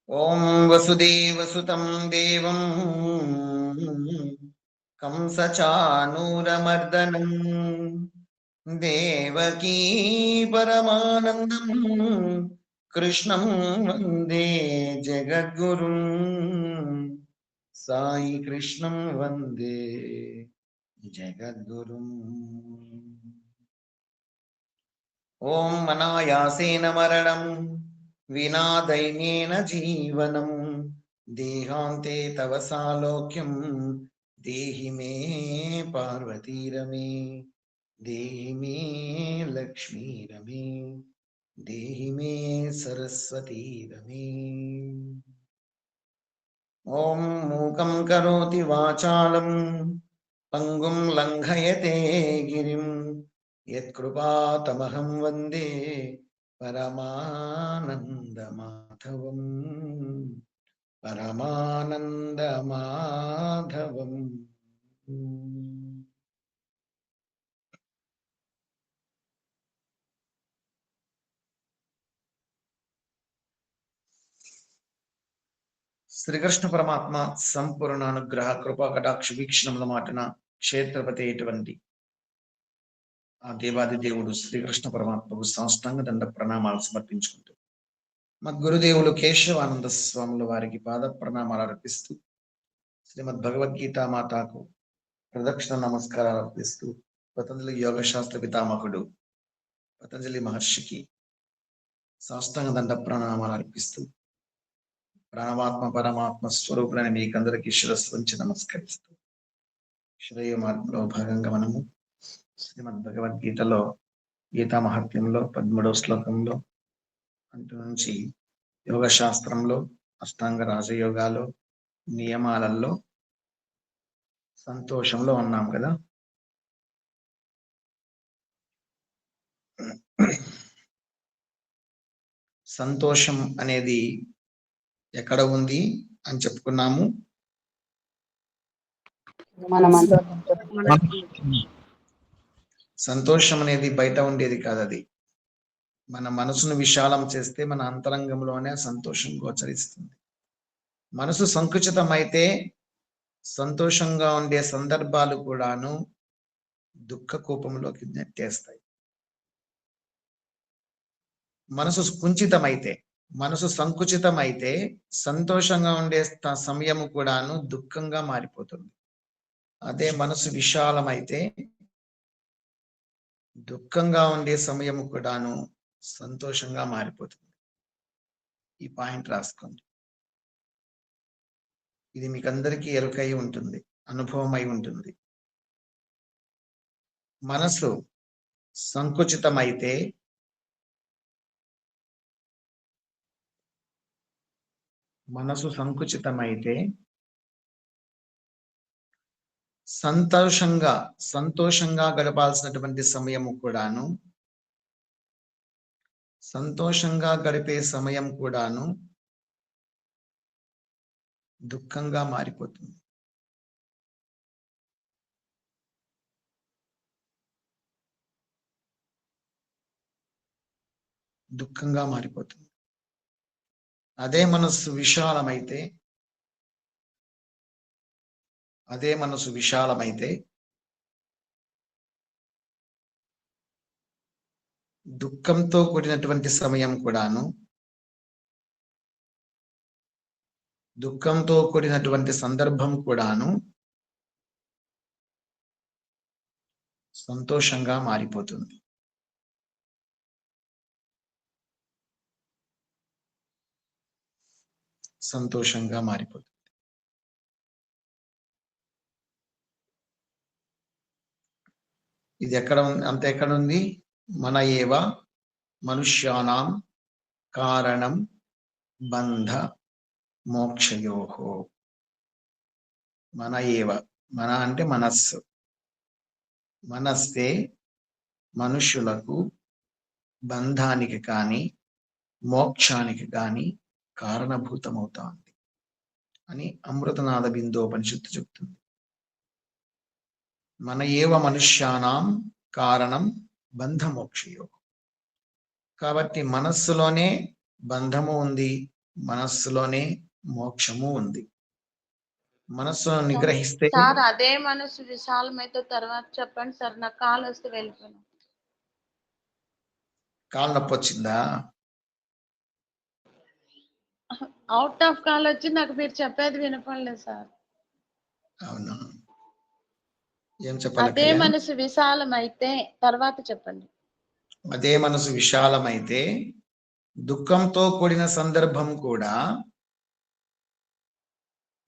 ఓం వసుదేవసుతం దేవం కంసచానూరమర్దనం దేవకీ పరమానందం కృష్ణం వందే జగద్గురుం సాయి కృష్ణం వందే జగద్గురుం. ఓం అనాయాసేన మరణం వినా దైన్యేన జీవనం దేహాంతే తవ సాలోక్యం దేహి మే పార్వతీరమే దేహి మే లక్ష్మీరమే దేహి మే సరస్వతీరమే. ఓం మూకం కరోతి వాచాలం పంగుం లంఘయతే గిరిం యత్కృపాతమహం వందే పరమానందమాధవం పరమానందమాధవం. శ్రీకృష్ణ పరమాత్మ సంపూర్ణ అనుగ్రహ కృపా కటాక్ష వీక్షణముల మాటన క్షేత్రపతి అటువంటి ఆ దేవాది దేవుడు శ్రీకృష్ణ పరమాత్మకు సాష్టాంగ దండ ప్రణామాలు సమర్పించుకుంటూ మా గురుదేవులు కేశవానంద స్వాముల వారికి పాద ప్రణామాలు అర్పిస్తూ శ్రీమద్ భగవద్గీత మాతాకు ప్రదక్షిణ నమస్కారాలు అర్పిస్తూ పతంజలి యోగ శాస్త్ర పితామహుడు పతంజలి మహర్షికి సాష్టాంగ దండ ప్రణామాలు అర్పిస్తూ ప్రాణమాత్మ పరమాత్మ స్వరూపులని మీకందరికీ శిరస్సు వంచి నమస్కరిస్తూ శ్రేయ మార్గంలో భాగంగా మనము శ్రీమద్ భగవద్గీతలో గీతా మహత్యంలో 13వ శ్లోకంలో అంటు నుంచి యోగ శాస్త్రంలో అష్టాంగ రాజయోగాలు నియమాలలో సంతోషంలో ఉన్నాం కదా. సంతోషం అనేది ఎక్కడ ఉంది అని చెప్పుకున్నాము. సంతోషం అనేది బయట ఉండేది కాదు, అది మన మనసును విశాలం చేస్తే మన అంతరంగంలోనే సంతోషం గోచరిస్తుంది. మనసు సంకుచితమైతే సంతోషంగా ఉండే సందర్భాలు కూడాను దుఃఖ కూపంలోకి నెట్టేస్తాయి. మనసు కుంచితమైతే, మనసు సంకుచితమైతే సంతోషంగా ఉండే సమయము కూడాను దుఃఖంగా మారిపోతుంది. అదే మనసు విశాలమైతే దుఃఖంగా ఉండే సమయము కూడాను సంతోషంగా మారిపోతుంది. ఈ పాయింట్ రాసుకోండి. ఇది మీకు అందరికీ ఎరుకై ఉంటుంది, అనుభవం అయి ఉంటుంది. మనసు సంకుచితమైతే సంతోషంగా గడపాల్సినటువంటి సమయము కూడాను, సంతోషంగా గడిపే సమయం కూడాను దుఃఖంగా మారిపోతుంది. దుఃఖంగా మారిపోతుంది. అదే మనసు విశాలమైతే, దుఃఖంతో కూడినటువంటి సమయం కూడాను, దుఃఖంతో కూడినటువంటి సందర్భం కూడాను సంతోషంగా మారిపోతుంది. సంతోషంగా మారిపోతుంది. ఇది ఎక్కడ ఉంది? మన ఏవ మనుష్యానాం కారణం బంధ మోక్షయోహో. మన ఏవ, మన అంటే మనస్సు. మనస్సే మనుష్యులకు బంధానికి కానీ మోక్షానికి కానీ కారణభూతమవుతోంది అని అమృతనాథ బిందోపనిషత్తు చెప్తుంది. మన ఏవ మనుష్యానాం కారణం బంధమోక్షయోహో. కాబట్టి మనస్సులోనే బంధము ఉంది, మనస్సులోనే మోక్షము ఉంది. మనస్సును నిగ్రహిస్తే సార్ అదే మనసు విశాలమైతే తర్వాత చెప్పండి సార్, నాకు కాల్ వస్తే వెళ్ళిపోయాను. కాలు నొప్పి వచ్చిందా? అవుట్ ఆఫ్ కాల్ వచ్చి నాకు మీరు చెప్పేది వినపడలేదు సార్. అవునా, ఏం చెప్పాలి? అదే మనసు విశాలమైతే తర్వాత చెప్పండి. అదే మనసు విశాలమైతే దుఃఖంతో కూడిన సందర్భం కూడా,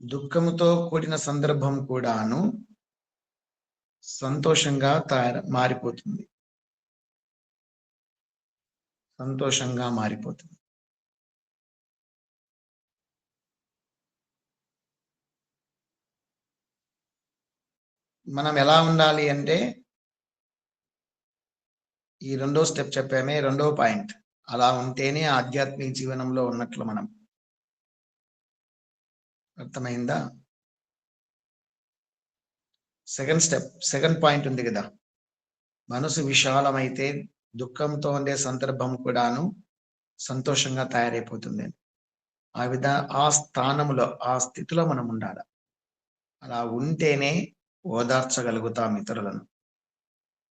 దుఃఖంతో కూడిన సందర్భం కూడాను సంతోషంగా మారిపోతుంది. సంతోషంగా మారిపోతుంది. మనం ఎలా ఉండాలి అంటే, ఈ రెండో స్టెప్ చెప్పామే, రెండో పాయింట్, అలా ఉంటేనే ఆధ్యాత్మిక జీవనంలో ఉన్నట్లు మనం. అర్థమైందా? సెకండ్ స్టెప్, సెకండ్ పాయింట్ ఉంది కదా, మనసు విశాలమైతే దుఃఖంతో ఉండే సందర్భం కూడాను సంతోషంగా తయారైపోతుంది. ఆ స్థానంలో, ఆ స్థితిలో మనం ఉండాలి. అలా ఉంటేనే ఓదార్చగలుగుతాం ఇతరులను.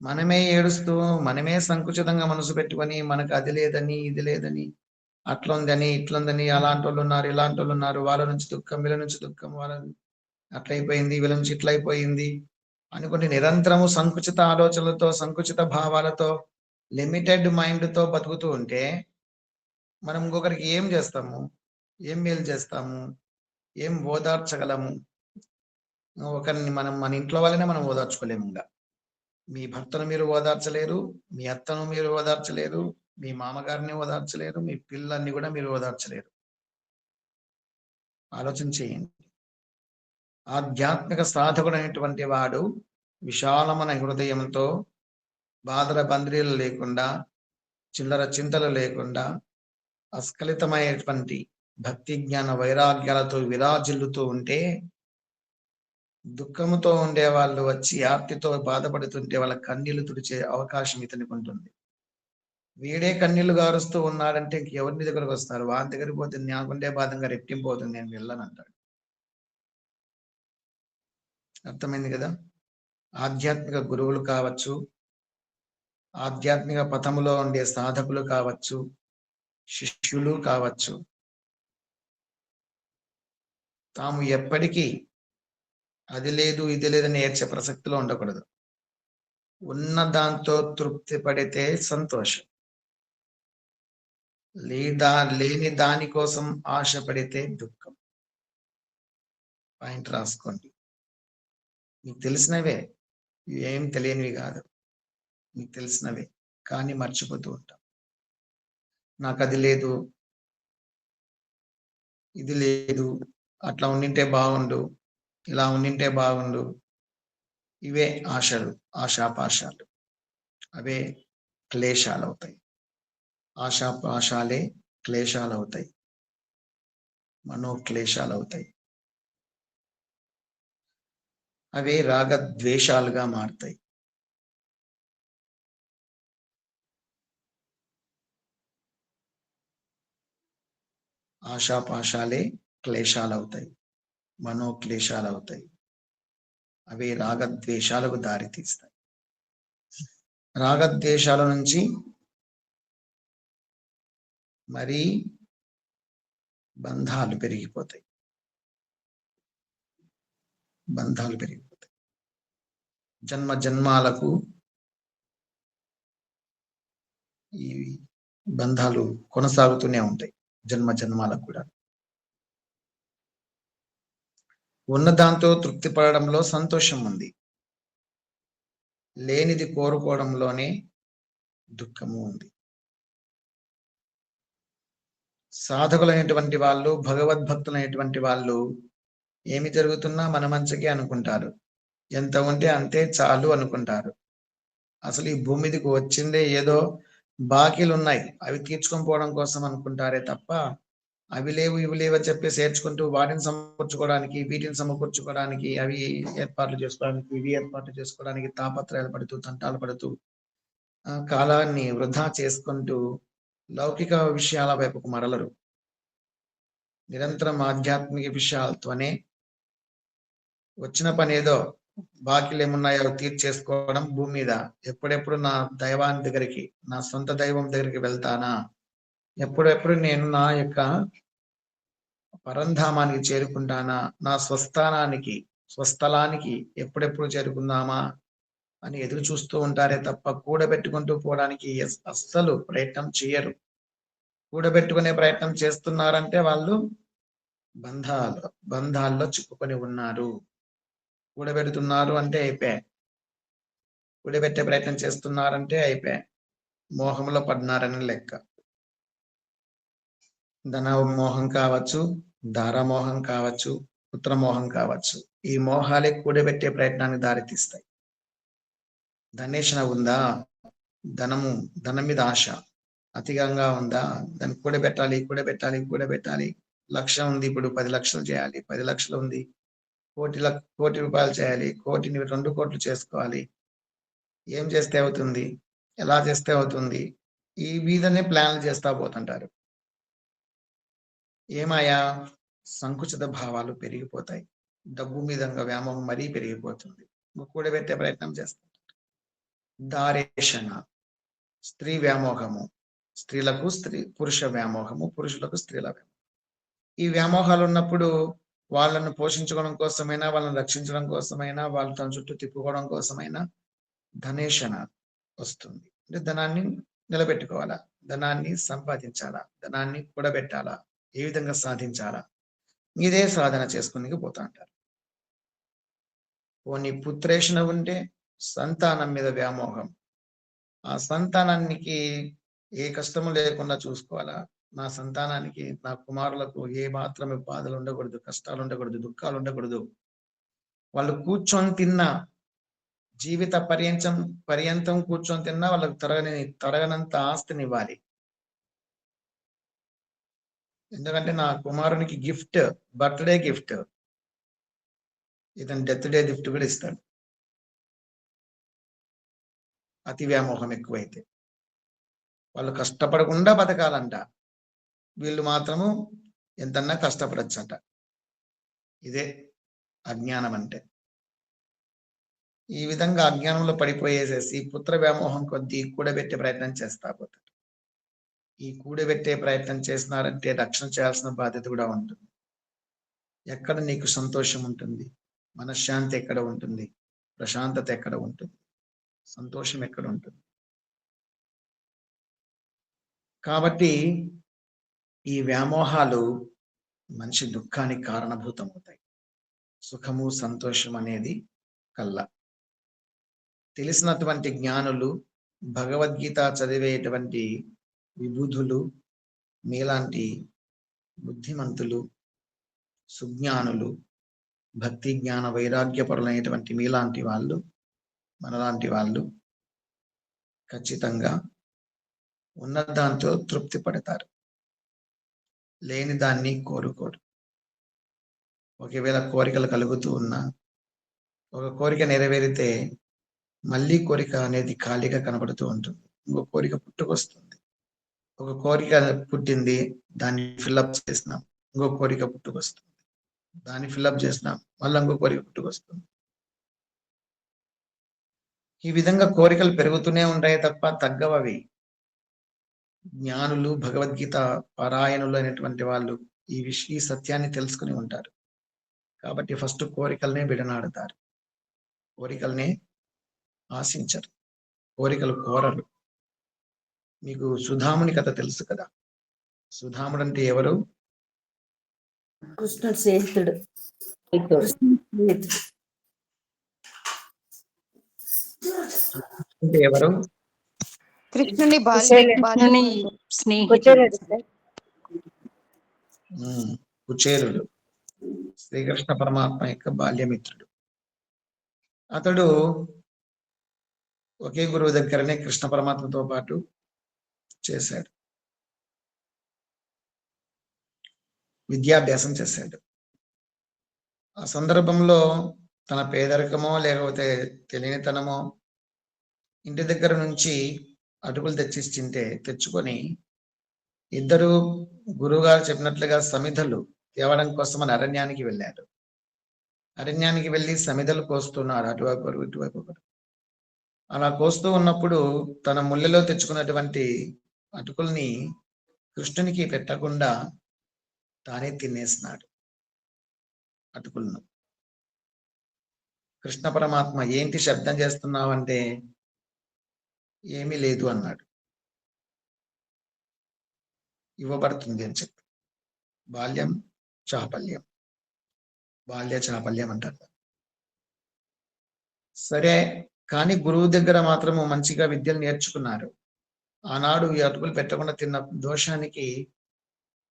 మనమే ఏడుస్తూ, మనమే సంకుచితంగా మనసు పెట్టుకొని, మనకు అది లేదని ఇది లేదని, అట్లుందని ఇట్లుందని, అలాంటి వాళ్ళు ఉన్నారు ఇలాంటి వాళ్ళు ఉన్నారు, వాళ్ళ నుంచి దుఃఖం వీళ్ళ నుంచి దుఃఖం, వాళ్ళ అట్లయిపోయింది వీళ్ళ నుంచి ఇట్లయిపోయింది అనుకుంటే నిరంతరము సంకుచిత ఆలోచనలతో, సంకుచిత భావాలతో, లిమిటెడ్ మైండ్తో బతుకుతూ ఉంటే మనం ఇంకొకరికి ఏం చేస్తాము? ఏం మేలు చేస్తాము? ఏం ఓదార్చగలము? ఒకరిని మన ఇంట్లో వాళ్ళనే మనం ఓదార్చుకోలేము. ఇంకా మీ భర్తను మీరు ఓదార్చలేరు, మీ అత్తను మీరు ఓదార్చలేరు, మీ మామగారిని ఓదార్చలేరు, మీ పిల్లల్ని కూడా మీరు ఓదార్చలేరు. ఆలోచన చేయండి. ఆధ్యాత్మిక సాధకుడు అనేటువంటి వాడు విశాలమైన హృదయంతో, బాధల బంద్రీలు లేకుండా, చిల్లర చింతలు లేకుండా, అస్ఖలితమైనటువంటి భక్తి జ్ఞాన వైరాగ్యాలతో విరాజిల్లుతూ ఉంటే, దుఃఖముతో ఉండే వాళ్ళు వచ్చి ఆర్తితో బాధపడుతుంటే వాళ్ళ కన్నీళ్లు తుడిచే అవకాశం ఇతనికి ఉంటుంది. వీడే కన్నీళ్లు గారుస్తూ ఉన్నాడంటే ఎవరిని దగ్గరకు వస్తారు? వాని దగ్గరికి పోతే నాకుండే బాధంగా రెట్టింపు అవుతుంది, నేను వెళ్ళను అంటాడు. అర్థమైంది కదా? ఆధ్యాత్మిక గురువులు కావచ్చు, ఆధ్యాత్మిక పథములో ఉండే సాధకులు కావచ్చు, శిష్యులు కావచ్చు, తాము ఎప్పటికీ అది లేదు ఇది లేదని ఏడ్చే ప్రసక్తిలో ఉండకూడదు. ఉన్న దాంతో తృప్తి పడితే సంతోషం, లేదా లేని దాని కోసం ఆశపడితే దుఃఖం. పాయింట్ రాసుకోండి. మీకు తెలిసినవే, ఏం తెలియనివి కాదు, మీకు తెలిసినవే, కానీ మర్చిపోతూ ఉంటాం. నాకు అది లేదు, ఇది లేదు, అట్లా ఉండింటే బాగుండు, ఇలా ఉండింటే బాగుండు. ఇవే ఆశలు, ఆశాపాశాలు, అవే క్లేశాలు అవుతాయి. ఆశాపాశాలే క్లేశాలు అవుతాయి, మనోక్లేశాలు అవుతాయి. అవే రాగద్వేషాలుగా మారుతాయి. ఆశాపాశాలే క్లేశాలు అవుతాయి, మనోక్లేశాలు అవుతాయి. అవి రాగద్వేషాలకు దారితీస్తాయి. రాగద్వేషాల నుంచి మరీ బంధాలు పెరిగిపోతాయి, బంధాలు పెరిగిపోతాయి. జన్మ జన్మాలకు ఈ బంధాలు కొనసాగుతూనే ఉంటాయి, జన్మ జన్మాలకు కూడా. ఉన్న దాంతో తృప్తి పడడంలో సంతోషం ఉంది, లేనిది కోరుకోవడంలోనే దుఃఖము ఉంది. సాధకులైనటువంటి వాళ్ళు, భగవద్భక్తులైనటువంటి వాళ్ళు ఏమి జరుగుతున్నా మన మంచికి అనుకుంటారు. ఎంత ఉంటే అంతే చాలు అనుకుంటారు. అసలు ఈ భూమి మీదకి వచ్చిందే ఏదో బాకీలు ఉన్నాయి, అవి తీర్చుకొని పోవడం కోసం అనుకుంటారే తప్ప అవి లేవు ఇవి లేవు అని చెప్పేసి ఏడ్చుకుంటూ వాటిని సమకూర్చుకోవడానికి, వీటిని సమకూర్చుకోవడానికి, అవి ఏర్పాట్లు చేసుకోవడానికి, ఇవి ఏర్పాట్లు చేసుకోవడానికి తాపత్రయాలు పడుతూ, తంటాలు పడుతూ కాలాన్ని వృధా చేసుకుంటూ లౌకిక విషయాల వైపుకు మరలరు. నిరంతరం ఆధ్యాత్మిక విషయాలతోనే వచ్చిన పని ఏదో బాకీలు ఏమున్నాయో తీర్చేసుకోవడం భూమి మీద. ఎప్పుడెప్పుడు నా దైవాన్ని దగ్గరికి, నా సొంత దైవం దగ్గరికి వెళ్తానా, ఎప్పుడెప్పుడు నేను నా యొక్క పరంధామానికి చేరుకుంటానా, నా స్వస్థలానికి ఎప్పుడెప్పుడు చేరుకుందామా అని ఎదురు చూస్తూ ఉంటారే తప్ప కూడబెట్టుకుంటూ పోవడానికి అస్సలు ప్రయత్నం చేయరు. కూడబెట్టుకునే ప్రయత్నం చేస్తున్నారంటే వాళ్ళు బంధాల్లో చిక్కుకొని ఉన్నారు. కూడబెడుతున్నారు అంటే అయిపోయా, కూడబెట్టే ప్రయత్నం చేస్తున్నారంటే అయిపోయా, మోహంలో పడినారని లెక్క. ధన మోహం కావచ్చు, దారమోహం కావచ్చు, పుత్రమోహం కావచ్చు, ఈ మోహాలే కూడబెట్టే ప్రయత్నాన్ని దారితీస్తాయి. ధనేషణ ఉందా, ధనం మీద ఆశ అతిగా ఉందా, దాన్ని కూడబెట్టాలి. లక్ష్యం ఉంది, ఇప్పుడు 10 లక్షలు చేయాలి, 10 లక్షలు ఉంది, కోటి రూపాయలు చేయాలి, కోటిని 2 కోట్లు చేసుకోవాలి. ఏం చేస్తే అవుతుంది, ఎలా చేస్తే అవుతుంది, ఈ మీదనే ప్లాన్లు చేస్తా పోతుంటారు. ఏమాయా సంకుచిత భావాలు పెరిగిపోతాయి. డబ్బు మీద వ్యామోహం మరీ పెరిగిపోతుంది. కూడబెట్టే ప్రయత్నం చేస్తారు. దారేషణ, స్త్రీ వ్యామోహము, స్త్రీలకు పురుష వ్యామోహము, పురుషులకు స్త్రీల వ్యామోహం. ఈ వ్యామోహాలు ఉన్నప్పుడు వాళ్ళను పోషించుకోవడం కోసమైనా, వాళ్ళని రక్షించడం కోసమైనా, వాళ్ళ తన చుట్టూ తిప్పుకోవడం కోసమైనా ధనేషణ వస్తుంది. అంటే ధనాన్ని నిలబెట్టుకోవాలా, ధనాన్ని సంపాదించాలా, ధనాన్ని కూడబెట్టాలా, ఏ విధంగా సాధించాలా, ఇదే సాధన చేసుకుని పోతా అంటారు. పోనీ పుత్రేషణ ఉంటే సంతానం మీద వ్యామోహం. ఆ సంతానానికి ఏ కష్టము లేకుండా చూసుకోవాలా, నా సంతానానికి, నా కుమారులకు ఏ మాత్రమే బాధలు ఉండకూడదు, కష్టాలు ఉండకూడదు, దుఃఖాలు ఉండకూడదు. వాళ్ళు కూర్చొని తిన్నా, జీవిత పర్యంతం కూర్చొని తిన్నా వాళ్ళకు తరగనంత ఆస్తిని ఇవ్వాలి. ఎందుకంటే నా కుమారునికి గిఫ్ట్, బర్త్డే గిఫ్ట్, ఇతను డెత్ డే గిఫ్ట్ కూడా ఇస్తాడు. అతి వ్యామోహం ఎక్కువైతే వాళ్ళు కష్టపడకుండా బతకాలంట, వీళ్ళు మాత్రము ఎంతన్నా కష్టపడచ్చంట. ఇదే అజ్ఞానం అంటే. ఈ విధంగా అజ్ఞానంలో పడిపోయేసేసి పుత్ర వ్యామోహం కొద్దీ కూడబెట్టే ప్రయత్నం చేస్తా పోతారు. ఈ కూడబెట్టే ప్రయత్నం చేసినారంటే రక్షణ చేయాల్సిన బాధ్యత కూడా ఉంటుంది. ఎక్కడ నీకు సంతోషం ఉంటుంది, మనశ్శాంతి ఎక్కడ ఉంటుంది, ప్రశాంతత ఎక్కడ ఉంటుంది, సంతోషం ఎక్కడ ఉంటుంది. కాబట్టి ఈ వ్యామోహాలు మనిషి దుఃఖానికి కారణభూతమవుతాయి. సుఖము సంతోషం అనేది కల్లా. తెలిసినటువంటి జ్ఞానులు, భగవద్గీత చదివేటువంటి విబుధులు, మీలాంటి బుద్ధిమంతులు, సుజ్ఞానులు, భక్తి జ్ఞాన వైరాగ్యపరులైనటువంటి మీలాంటి వాళ్ళు, మనలాంటి వాళ్ళు ఖచ్చితంగా ఉన్న దాంతో తృప్తి పడతారు, లేని దాన్ని కోరుకోరు. ఒకవేళ కోరికలు కలుగుతూ ఉన్నా, ఒక కోరిక నెరవేరితే మళ్ళీ కోరిక అనేది ఖాళీగా కనబడుతూ ఉంటుంది, ఇంకో కోరిక పుట్టుకొస్తుంది. ఒక కోరిక పుట్టింది, దాన్ని ఫిల్అప్ చేసినాం, ఇంకో కోరిక పుట్టుకొస్తుంది, దాన్ని ఫిల్అప్ చేసినాం, మళ్ళీ ఇంకో కోరిక పుట్టుకొస్తుంది. ఈ విధంగా కోరికలు పెరుగుతూనే ఉంటాయి తప్ప తగ్గవవి. జ్ఞానులు, భగవద్గీత పారాయణులు అయినటువంటి వాళ్ళు ఈ సత్యాన్ని తెలుసుకుని ఉంటారు. కాబట్టి ఫస్ట్ కోరికల్నే విడనాడతారు, కోరికల్నే ఆశించరు, కోరికలు కోరరు. మీకు సుధాముని కథ తెలుసు కదా. సుధాముడు అంటే ఎవరు? కృష్ణుడు స్నేహితుడు. అంటే ఎవరు? కృష్ణుని కృష్ణుని కుచేలుడు సార్. కుచేలుడు శ్రీకృష్ణ పరమాత్మ యొక్క బాల్యమిత్రుడు. అతడు ఒకే గురువు దగ్గరనే కృష్ణ పరమాత్మతో పాటు చేశాడు, విద్యాభ్యాసం చేశాడు. ఆ సందర్భంలో తన పేదరికమో లేకపోతే తెలియనితనమో ఇంటి దగ్గర నుంచి అటుకులు తెచ్చుకొని ఇద్దరు గురువుగారు చెప్పినట్లుగా సమిధలు తేవడం కోసం అని అరణ్యానికి వెళ్ళారు. అరణ్యానికి వెళ్ళి సమిధలు కోస్తున్నారు, అటువైపు ఒకరు ఇటువైపు ఒకరు. అలా కోస్తూ ఉన్నప్పుడు తన ముళ్ళలో తెచ్చుకున్నటువంటి అటుకుల్ని కృష్ణునికి పెట్టకుండా తానే తినేసినాడు అటుకులను. కృష్ణ పరమాత్మ ఏంటి శబ్దం చేస్తున్నావంటే ఏమీ లేదు అన్నాడు. ఇవ్వబడుతుంది అని చెప్పి. బాల్యం చాపల్యం, బాల్య చాపల్యం అంటారు. సరే, కానీ గురువు దగ్గర మాత్రము మంచిగా విద్యలు నేర్చుకున్నారు. ఆనాడు ఈ అటుకులు పెట్టకుండా తిన్న దోషానికి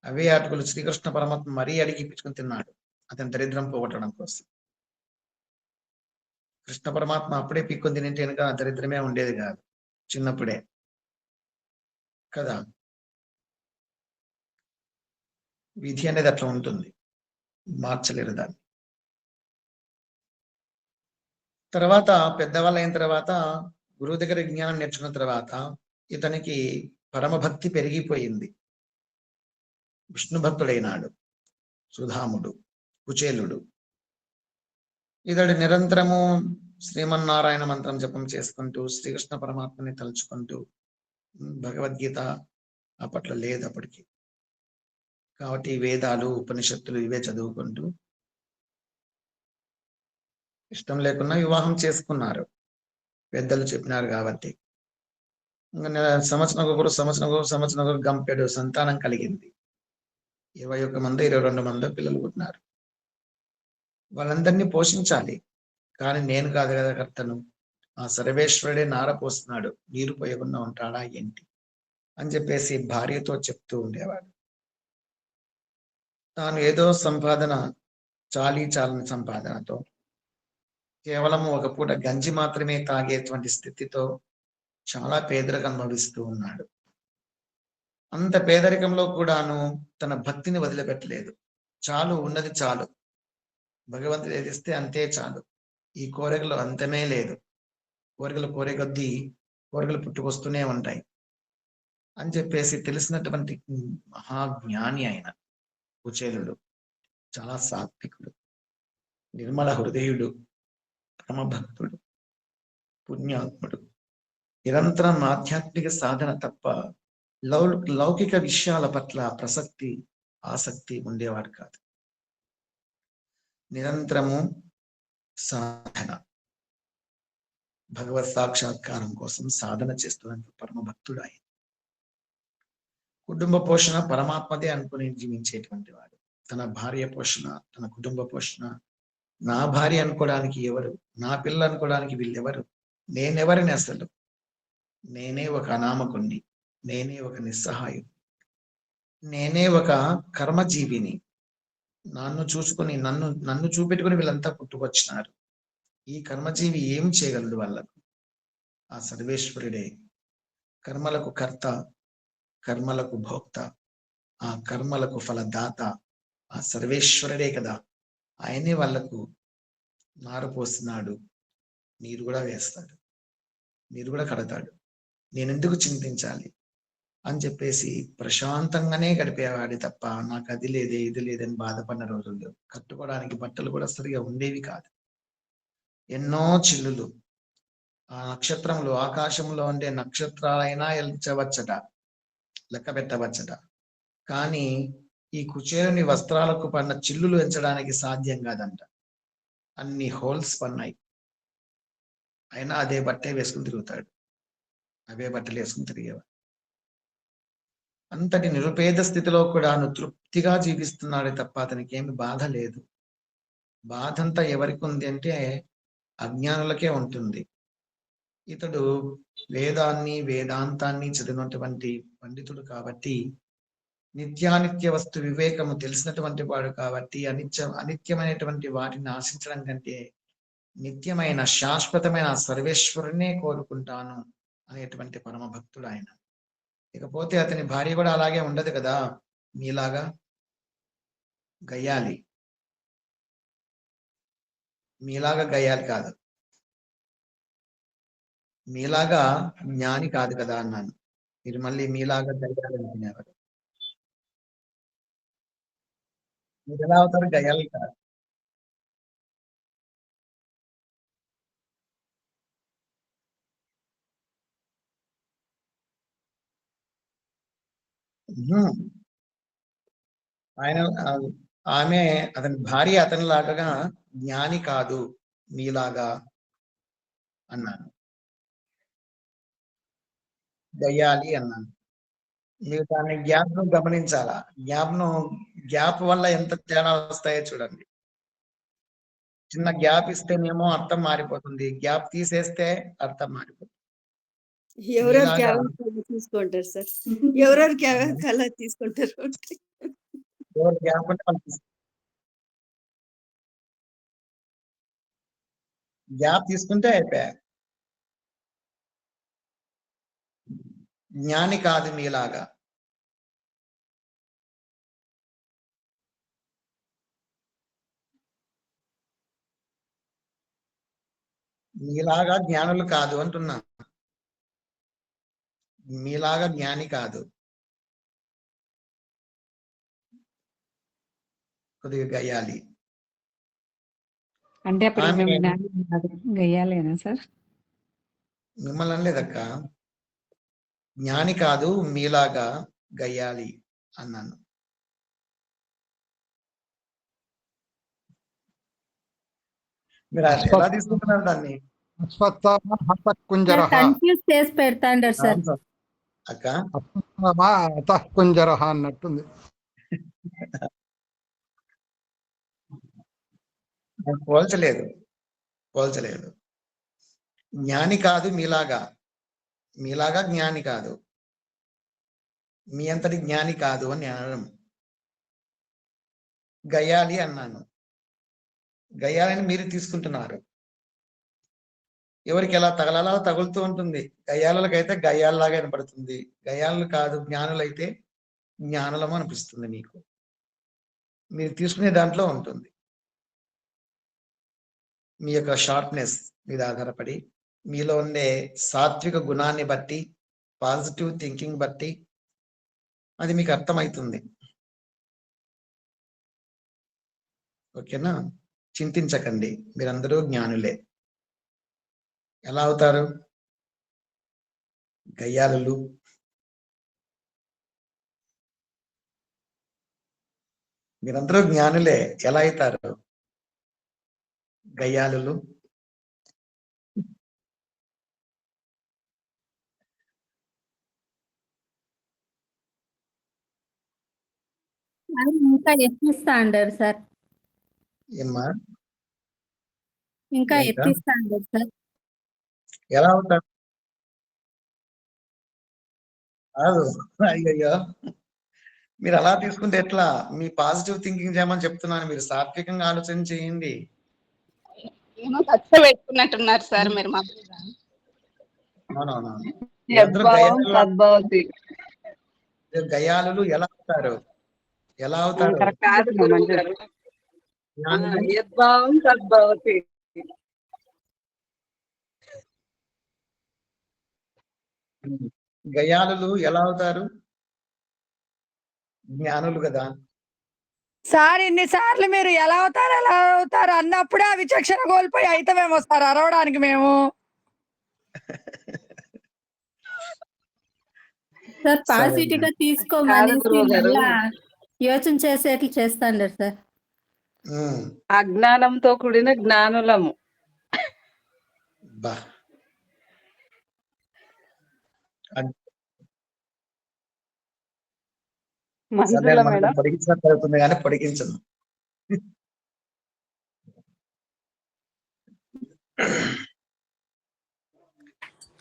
అవే అటుకులు శ్రీకృష్ణ పరమాత్మ మరీ అడిగి ఇప్పించుకుని తిన్నాడు, అతని దరిద్రం పోగొట్టడం కోసం. కృష్ణ పరమాత్మ అప్పుడే పీక్కొని తింటే కనుక దరిద్రమే ఉండేది కాదు, చిన్నప్పుడే కదా. విధి అనేది అట్లా ఉంటుంది, మార్చలేరు దాన్ని. తర్వాత పెద్దవాళ్ళు అయిన తర్వాత గురువు దగ్గర జ్ఞానం నేర్చుకున్న తర్వాత ఇతనికి పరమభక్తి పెరిగిపోయింది. విష్ణు భక్తుడైనాడు సుధాముడు, కుచేలుడు. ఇతడు నిరంతరము శ్రీమన్నారాయణ మంత్రం జపం చేసుకుంటూ శ్రీకృష్ణ పరమాత్మని తలుచుకుంటూ, భగవద్గీత అప్పట్లో లేదు అప్పటికి, కాబట్టి వేదాలు ఉపనిషత్తులు ఇవే చదువుకుంటూ ఇష్టం లేకున్నా వివాహం చేసుకున్నారు, పెద్దలు చెప్పినారు కాబట్టి. సంవత్సరం ఒకరు గంపెడు సంతానం కలిగింది. 21 మంది 22 మంది పిల్లలు పుట్టినారు. వాళ్ళందరినీ పోషించాలి, కానీ నేను కాదు కదా కర్తను, ఆ సర్వేశ్వరుడే నార పోస్తున్నాడు, నీరు పోయకుండా ఉంటాడా ఏంటి అని చెప్పేసి భార్యతో చెప్తూ ఉండేవాడు. తాను ఏదో సంపాదన, చాలని సంపాదనతో కేవలం ఒక పూట గంజి మాత్రమే తాగేటువంటి స్థితితో చాలా పేదరికం అనుభవిస్తూ ఉన్నాడు. అంత పేదరికంలో కూడాను తన భక్తిని వదిలిపెట్టలేదు. చాలు, ఉన్నది చాలు, భగవంతుడు ఏదిస్తే అంతే చాలు, ఈ కోరికలు అంతమే లేదు, కోరిక కొద్దీ కోరికలు పుట్టుకొస్తూనే ఉంటాయి అని చెప్పేసి తెలిసినటువంటి మహాజ్ఞాని అయిన కుచేలుడు, చాలా సాత్వికుడు, నిర్మల హృదయుడు, పరమభక్తుడు, పుణ్యాత్ముడు. నిరంతరం ఆధ్యాత్మిక సాధన తప్ప లౌకిక విషయాల పట్ల ఆసక్తి ఉండేవాడు కాదు. నిరంతరము సాధన, భగవత్ సాక్షాత్కారం కోసం సాధన చేస్తున్న పరమభక్తుడు ఆయన. కుటుంబ పోషణ పరమాత్మదే అనుకుని జీవించేటువంటి వాడు. తన భార్య పోషణ, తన కుటుంబ పోషణ, నా భార్య అనుకోవడానికి ఎవరు, నా పిల్లలు అనుకోవడానికి వీళ్ళెవరు, నేనెవరిని, అసలు నేనే ఒక అనామకుణ్ణి, నేనే ఒక నిస్సహాయుడు, నేనే ఒక కర్మజీవిని, నన్ను చూసుకుని నన్ను చూపెట్టుకుని వీళ్ళంతా పుట్టుకొచ్చినారు. ఈ కర్మజీవి ఏం చేయగలడు వాళ్ళకు? ఆ సర్వేశ్వరుడే కర్మలకు కర్త, కర్మలకు భోక్త, ఆ కర్మలకు ఫలదాత ఆ సర్వేశ్వరుడే కదా. ఆయనే వాళ్లకు నారు పోస్తున్నాడు, నీరు కూడా వేస్తాడు, నీరు కూడా కడతాడు. నేనెందుకు చింతించాలి అని చెప్పేసి ప్రశాంతంగానే గడిపేవాడి తప్ప నాకు అది లేదే ఇది లేదని బాధపడిన రోజులు. కట్టుకోవడానికి బట్టలు కూడా సరిగా ఉండేవి కాదు. ఎన్నో చిల్లులు, ఆ నక్షత్రములు, ఆకాశంలో ఉండే నక్షత్రాలైనా ఎంచవచ్చట, లెక్క పెట్టవచ్చట, కానీ ఈ కుచేలుని వస్త్రాలకు పడిన చిల్లులు ఎంచడానికి సాధ్యం కాదంట. అన్ని హోల్స్ పన్నాయి, అయినా అదే బట్టే వేసుకుని తిరుగుతాడు, అవే బట్టలు వేసుకుని తిరిగేవాడు. అంతటి నిరుపేద స్థితిలో కూడా తృప్తిగా జీవిస్తున్నాడే తప్ప అతనికి ఏమి బాధ లేదు. బాధ అంతా ఎవరికి ఉంది అంటే అజ్ఞానులకే ఉంటుంది. ఇతడు వేదాన్ని వేదాంతాన్ని చదివినటువంటి పండితుడు కాబట్టి నిత్యానిత్య వస్తు వివేకము తెలిసినటువంటి వాడు కాబట్టి అనిత్యమైనటువంటి వాటిని ఆశించడం కంటే నిత్యమైన శాశ్వతమైన సర్వేశ్వరునే కోరుకుంటాను అనేటువంటి పరమ భక్తుడు ఆయన. ఇకపోతే అతని భార్య కూడా అలాగే ఉండదు కదా, మీలాగా గయ్యాలి. మీలాగా గయ్యాలి కాదు, మీలాగా జ్ఞాని కాదు కదా అన్నాను. మీరు మళ్ళీ మీలాగా గయ్యాలి అంటున్నారు. మీరు ఎలా అవుతారు? గయ్యాలి కాదు. ఆయన ఆమె అతని భార్య అతనిలాగా జ్ఞాని కాదు, మీలాగా అన్నాను. గయ్యాలి అన్నాను. మీరు దాన్ని గ్యాప్ గమనించాలా. గ్యాప్ వల్ల ఎంత తేడా వస్తాయో చూడండి. చిన్న గ్యాప్ ఇస్తేనేమో అర్థం మారిపోతుంది, గ్యాప్ తీసేస్తే అర్థం మారిపోతుంది. ఎవరెవరు కలా తీసుకుంటారు సార్? ఎవరెవరు కలా తీసుకుంటారు? ఎవరు గ్యాప్ అంటే వాళ్ళు గ్యాప్ తీసుకుంటే అయిపోయా. జ్ఞాని కాదు మీలాగా. మీలాగా జ్ఞానులు కాదు అంటున్నా. మీలాగా జ్ఞాని కాదు. కొద్దిగా గయ్యాలి. అంటే అప్పుడు గయ్యాలేనా సార్? మిమ్మల్ని అనలేదక్క, జ్ఞాని కాదు మీలాగా గయ్యాలి అన్నాను. మీరు ఎలా తీసుకుంటున్నారు దాన్ని? కన్ఫ్యూజ్ చేసి పెడతాండారు సార్. అక్క కుంజర అన్నట్టుంది. పోల్చలేదు. జ్ఞాని కాదు మీలాగా జ్ఞాని కాదు, మీ అంతటి జ్ఞాని కాదు అని అనడం. గయ్యాలి అన్నాను. గయ్యాలని మీరు తీసుకుంటున్నారు. ఎవరికి ఎలా తగలాలో తగులుతూ ఉంటుంది. గయ్యాలకైతే గయ్యాలలాగా వినపడుతుంది, గయ్యాలు కాదు జ్ఞానులైతే జ్ఞానులము అనిపిస్తుంది. మీకు మీరు తీసుకునే దాంట్లో ఉంటుంది. మీ యొక్క షార్ప్నెస్ మీద ఆధారపడి, మీలో ఉండే సాత్విక గుణాన్ని బట్టి, పాజిటివ్ థింకింగ్ బట్టి అది మీకు అర్థమవుతుంది. ఓకేనా? చింతించకండి, మీరందరూ జ్ఞానులే. ఎలా అవుతారు? గయ్యాలు. మీరందరూ జ్ఞానులే, ఎలా అవుతారు గయ్యాలు? ఇంకా ఎత్తిస్తాండారు సార్. ఏమ్మా? ఇంకా ఎత్తిస్తాండారు సార్. ఎలా అవుతారు? అయ్యయ్యో, మీరు అలా తీసుకుంటే ఎట్లా? మీ పాజిటివ్ థింకింగ్ చేయమని చెప్తున్నాను. మీరు సాత్వికంగా ఆలోచన చేయండి. ఏమో కచ్చ పెట్టుకున్నట్టున్నారు సార్ మీరు. అవునవును. గయాలు ఎలా అవుతారు? ఎలా అవుతారు? గయాలు ఎలా అవుతారు? జ్ఞానులు కదా. సార్ ఇన్నిసార్లు మీరు ఎలా అవుతారు అన్నప్పుడే ఆ విచక్షణ కోల్పోయి అయితమేమో సార్ అరవడానికి మేము. సార్ పాజిటివ్ గా తీసుకోమనేసి యోచన చేసేట్లు చేస్తాండారు సార్. అజ్ఞానంతో కూడిన జ్ఞానులము. పొడిగించినట్టు అవుతుంది కానీ పొడిగించను.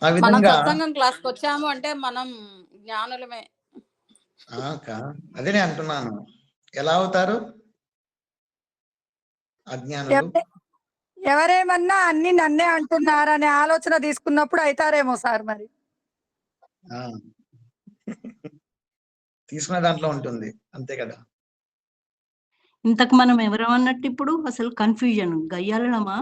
ఆ మనం విధంగా సత్సంగం క్లాస్కి వచ్చాము అంటే మనం జ్ఞానులమే. అదే నేను అంటున్నాను. ఎలా అవుతారు అజ్ఞానులు? ఎవరేమన్నా అన్ని నన్నే అంటున్నారనే ఆలోచన తీసుకున్నప్పుడు అవుతారేమో సార్ మరి. ఆ తీసుకునే దాంట్లో ఉంటుంది, అంతే కదా. ఇంతకు మనం ఎవరం అన్నట్టు ఇప్పుడు అసలు కన్ఫ్యూజన్, గయ్యాలమా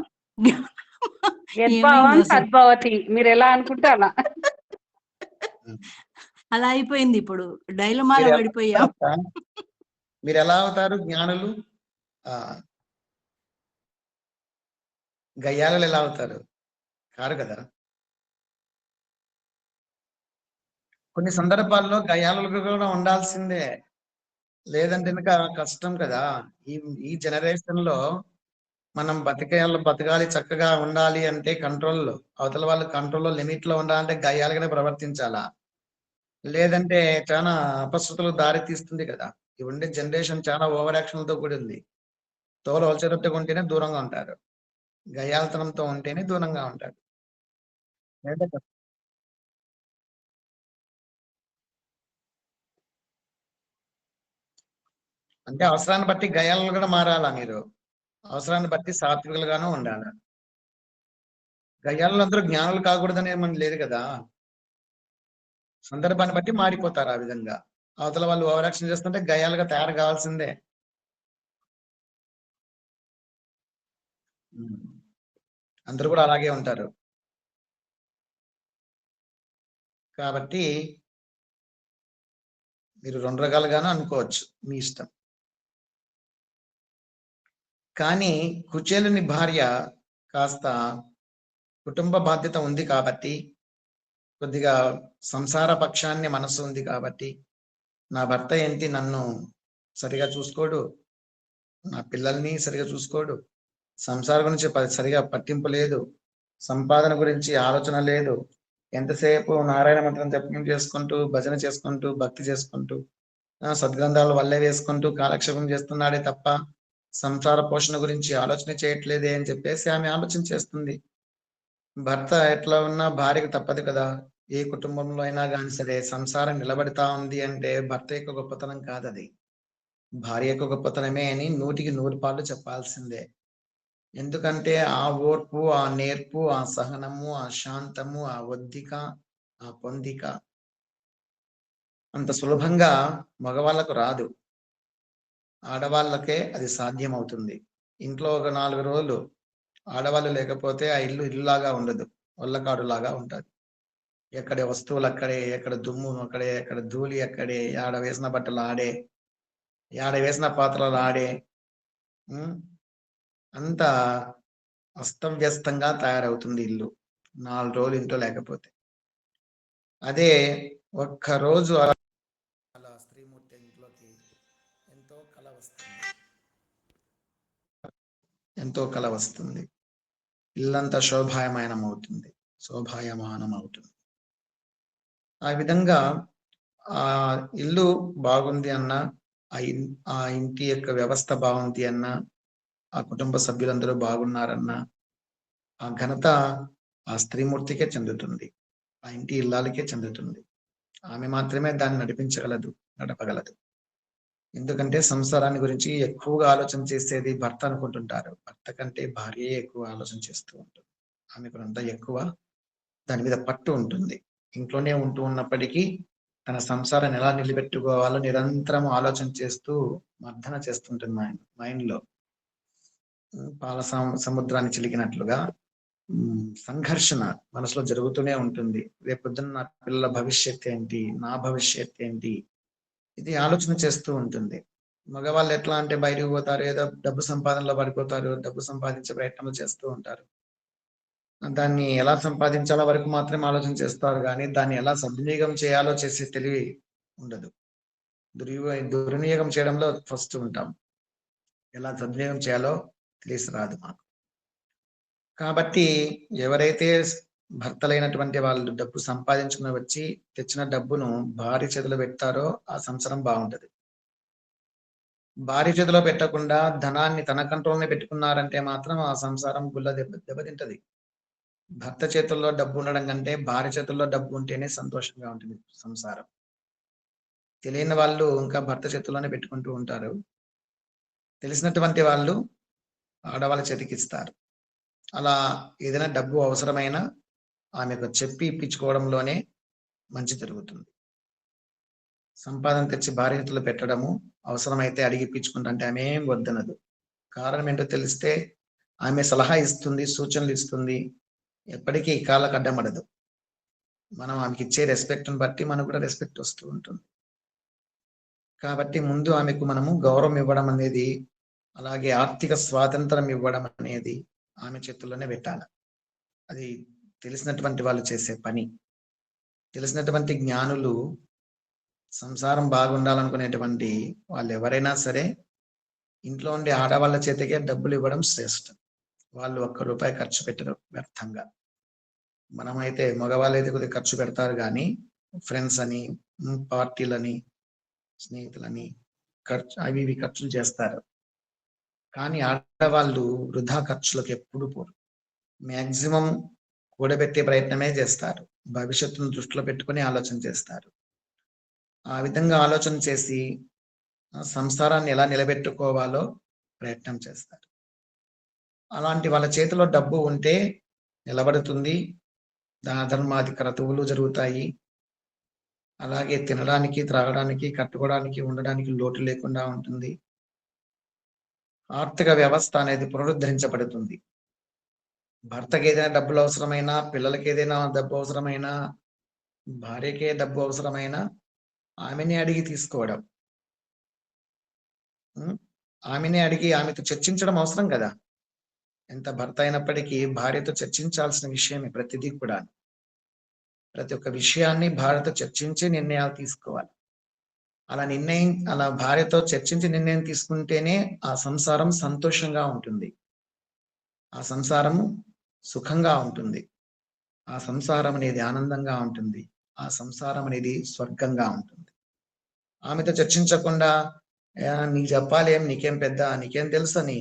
యద్భావం ఏమైందో అసలు తద్భవతి, మీరు ఎలా అనుకుంటే అలా. అలా అయిపోయింది. ఇప్పుడు డైలమాలో మీరు ఎలా పడిపోయాం. అవుతారు? మీరు ఎలా అవుతారు జ్ఞానులు? గయ్యాలు ఎలా అవుతారు? కారు కదా. కొన్ని సందర్భాల్లో గయ్యాలు కూడా ఉండాల్సిందే, లేదంటే కనుక కష్టం కదా. ఈ ఈ జనరేషన్ లో మనం బతకాలి, చక్కగా ఉండాలి అంటే కంట్రోల్లో, అవతల వాళ్ళు కంట్రోల్లో లిమిట్ లో ఉండాలంటే గయ్యాలుగానే ప్రవర్తించాలా, లేదంటే చాలా అపశృతులు దారి తీస్తుంది కదా. ఈ ఉండే జనరేషన్ చాలా ఓవర్ యాక్షన్లతో కూడింది. తోలు వచ్చేటట్టుగా ఉంటేనే దూరంగా ఉంటారు, గయ్యాలతనంతో ఉంటేనే దూరంగా ఉంటారు. అంటే అవసరాన్ని బట్టి గయాలను కూడా మారాలా మీరు? అవసరాన్ని బట్టి సాత్వికులుగాను ఉండాలి. గయ్యాలు అందరూ జ్ఞానులు కాకూడదని ఏమని లేదు కదా. సందర్భాన్ని బట్టి మారిపోతారు. ఆ విధంగా అవతల వాళ్ళు ఓవరాక్షన్ చేస్తుంటే గయ్యాలుగా తయారు కావాల్సిందే. అందరూ కూడా అలాగే ఉంటారు. కాబట్టి మీరు 2 రకాలుగాను అనుకోవచ్చు, మీ ఇష్టం. కానీ కుచేలుని భార్య కాస్త కుటుంబ బాధ్యత ఉంది కాబట్టి, కొద్దిగా సంసార పక్షాన్ని మనసు ఉంది కాబట్టి, నా భర్త ఏంటి నన్ను సరిగా చూసుకోడు, నా పిల్లల్ని సరిగా చూసుకోడు, సంసారం గురించి సరిగా పట్టింపు లేదు, సంపాదన గురించి ఆలోచన లేదు, ఎంతసేపు నారాయణ మంత్రం జపం చేసుకుంటూ, భజన చేసుకుంటూ, భక్తి చేసుకుంటూ, సద్గ్రంథాలు వల్లే వేసుకుంటూ కాలక్షేపం చేస్తున్నాడే తప్ప సంసార పోషణ గురించి ఆలోచన చేయట్లేదే అని చెప్పేసి ఆమె ఆలోచన చేస్తుంది. భర్త ఎట్లా ఉన్నా భార్యకు తప్పదు కదా. ఏ కుటుంబంలో అయినా కానీ సరే సంసారం నిలబడతా ఉంది అంటే భర్త యొక్క గొప్పతనం కాదు, అది భార్య యొక్క గొప్పతనమే అని 100కి 100 పాళ్ళు చెప్పాల్సిందే. ఎందుకంటే ఆ ఓర్పు, ఆ నేర్పు, ఆ సహనము, ఆ శాంతము, ఆ ఒద్దిక, ఆ పొందిక అంత సులభంగా మగవాళ్ళకు రాదు, ఆడవాళ్ళకే అది సాధ్యం అవుతుంది. ఇంట్లో ఒక 4 రోజులు ఆడవాళ్ళు లేకపోతే ఆ ఇల్లు ఇల్లులాగా ఉండదు, వల్లకాడులాగా ఉంటుంది. ఎక్కడ వస్తువులు అక్కడే, ఎక్కడ దుమ్ము అక్కడే, ఎక్కడ ధూళి అక్కడే, ఆడ వేసిన బట్టలు ఆడే, ఆడ వేసిన పాత్రలు ఆడే, అంత అస్తవ్యస్తంగా తయారవుతుంది ఇల్లు 4 రోజులు ఇంట్లో లేకపోతే. అదే ఒక్కరోజు అలా స్త్రీమూర్తి ఇంట్లోకి ఎంతో కళ వస్తుంది, ఇల్లంతా శోభాయమానం అవుతుంది. ఆ విధంగా ఆ ఇల్లు బాగుంది అన్న, ఆ ఇంటి యొక్క వ్యవస్థ బాగుంది అన్న, ఆ కుటుంబ సభ్యులందరూ బాగున్నారన్న ఆ ఘనత ఆ స్త్రీమూర్తికే చెందుతుంది, ఆ ఇంటి ఇల్లాలకే చెందుతుంది. ఆమె మాత్రమే దాన్ని నడపగలదు. ఎందుకంటే సంసారాన్ని గురించి ఎక్కువగా ఆలోచన చేసేది భర్త అనుకుంటుంటారు. భర్త కంటే భార్యే ఎక్కువ ఆలోచన చేస్తూ ఉంటుంది. ఆమెకు అంతా ఎక్కువ దాని మీద పట్టు ఉంటుంది. ఇంట్లోనే ఉంటూ ఉన్నప్పటికీ తన సంసారాన్ని ఎలా నిలబెట్టుకోవాలో నిరంతరం ఆలోచన చేస్తూ మర్దన చేస్తుంటుంది మైండ్ లో. పాల సముద్రాన్ని చిలికినట్లుగా సంఘర్షణ మనసులో జరుగుతూనే ఉంటుంది. రేపొద్దున నా పిల్లల భవిష్యత్ ఏంటి, నా భవిష్యత్ ఏంటి, ఇది ఆలోచన చేస్తూ ఉంటుంది. మగవాళ్ళు ఎట్లా అంటే బయటకు పోతారు, ఏదో డబ్బు సంపాదనలో పడిపోతారు, డబ్బు సంపాదించే ప్రయత్నం చేస్తూ ఉంటారు. దాన్ని ఎలా సంపాదించాలో వరకు మాత్రమే ఆలోచన చేస్తారు, కానీ దాన్ని ఎలా సద్వినియోగం చేయాలో చేసే తెలివి ఉండదు. దుర్వినియోగం చేయడంలో ఫస్ట్ ఉంటాం, ఎలా సద్వినియోగం చేయాలో తెలిసి రాదు మాకు. కాబట్టి ఎవరైతే భర్తలైనటువంటి వాళ్ళు డబ్బు సంపాదించుకుని వచ్చి తెచ్చిన డబ్బును భార్య చేతిలో పెడతారో ఆ సంసారం బాగుంటది. భార్య చేతిలో పెట్టకుండా ధనాన్ని తన కంట్రోల్ని పెట్టుకున్నారంటే మాత్రం ఆ సంసారం దెబ్బతింటది. భర్త చేతుల్లో డబ్బు ఉండడం కంటే భార్య చేతుల్లో డబ్బు ఉంటేనే సంతోషంగా ఉంటుంది సంసారం. తెలియని వాళ్ళు ఇంకా భర్త చేతుల్లోనే పెట్టుకుంటూ ఉంటారు. తెలిసినటువంటి వాళ్ళు ఆడవాళ్ళ చేతికిస్తారు. అలా ఏదైనా డబ్బు అవసరమైనా ఆమెకు చెప్పి ఇప్పించుకోవడంలోనే మంచి జరుగుతుంది. సంపాదన తెచ్చి భార్య చేతుల్లో పెట్టడము, అవసరమైతే అడిగి ఇప్పించుకుంటే ఆమె ఏం వద్దనదు. కారణం ఏంటో తెలిస్తే ఆమె సలహా ఇస్తుంది, సూచనలు ఇస్తుంది, ఎప్పటికీ కాళ్ళకు అడ్డమడదు. మనం ఆమెకి ఇచ్చే రెస్పెక్ట్ని బట్టి మనకు కూడా రెస్పెక్ట్ వస్తూ ఉంటుంది. కాబట్టి ముందు ఆమెకు మనము గౌరవం ఇవ్వడం అనేది, అలాగే ఆర్థిక స్వాతంత్రం ఇవ్వడం అనేది ఆమె చేతుల్లోనే పెట్టాలి. అది తెలిసినటువంటి వాళ్ళు చేసే పని. తెలిసినటువంటి జ్ఞానులు, సంసారం బాగుండాలనుకునేటువంటి వాళ్ళు ఎవరైనా సరే ఇంట్లో ఉండే ఆడవాళ్ళ చేతికే డబ్బులు ఇవ్వడం శ్రేష్టం. వాళ్ళు ₹1 ఖర్చు పెట్టరు వ్యర్థంగా. మనమైతే మగవాళ్ళు అయితే కొద్దిగా ఖర్చు పెడతారు, కానీ ఫ్రెండ్స్ అని, పార్టీలని, స్నేహితులని అవి ఇవి ఖర్చులు చేస్తారు. కానీ ఆడవాళ్ళు వృధా ఖర్చులకు ఎప్పుడు పోరు. మ్యాక్సిమం కూడబెట్టే ప్రయత్నమే చేస్తారు. భవిష్యత్తును దృష్టిలో పెట్టుకుని ఆలోచన చేస్తారు. ఆ విధంగా ఆలోచన చేసి సంసారాన్ని ఎలా నిలబెట్టుకోవాలో ప్రయత్నం చేస్తారు. అలాంటి వాళ్ళ చేతిలో డబ్బు ఉంటే నిలబడుతుంది. దాన ధర్మాది క్రతువులు జరుగుతాయి. అలాగే తినడానికి, త్రాగడానికి, కట్టుకోవడానికి, ఉండడానికి లోటు లేకుండా ఉంటుంది. ఆర్థిక వ్యవస్థ అనేది పునరుద్ధరించబడుతుంది. భర్తకి ఏదైనా డబ్బులు అవసరమైనా, పిల్లలకి ఏదైనా డబ్బు అవసరమైనా, భార్యకే డబ్బు అవసరమైనా ఆమెనే అడిగి తీసుకోవడం, ఆమెనే అడిగి ఆమెతో చర్చించడం అవసరం కదా. ఎంత భర్త అయినప్పటికీ భార్యతో చర్చించాల్సిన విషయమే ప్రతిదీ కూడా. ప్రతి ఒక్క విషయాన్ని భార్యతో చర్చించి నిర్ణయాలు తీసుకోవాలి. అలా భార్యతో చర్చించి నిర్ణయం తీసుకుంటేనే ఆ సంసారం సంతోషంగా ఉంటుంది, ఆ సంసారం సుఖంగా ఉంటుంది, ఆ సంసారం అనేది ఆనందంగా ఉంటుంది, ఆ సంసారం అనేది స్వర్గంగా ఉంటుంది. ఆమెతో చర్చించకుండా నీకు చెప్పాలి, నీకేం పెద్ద, నీకేం తెలుసు అని,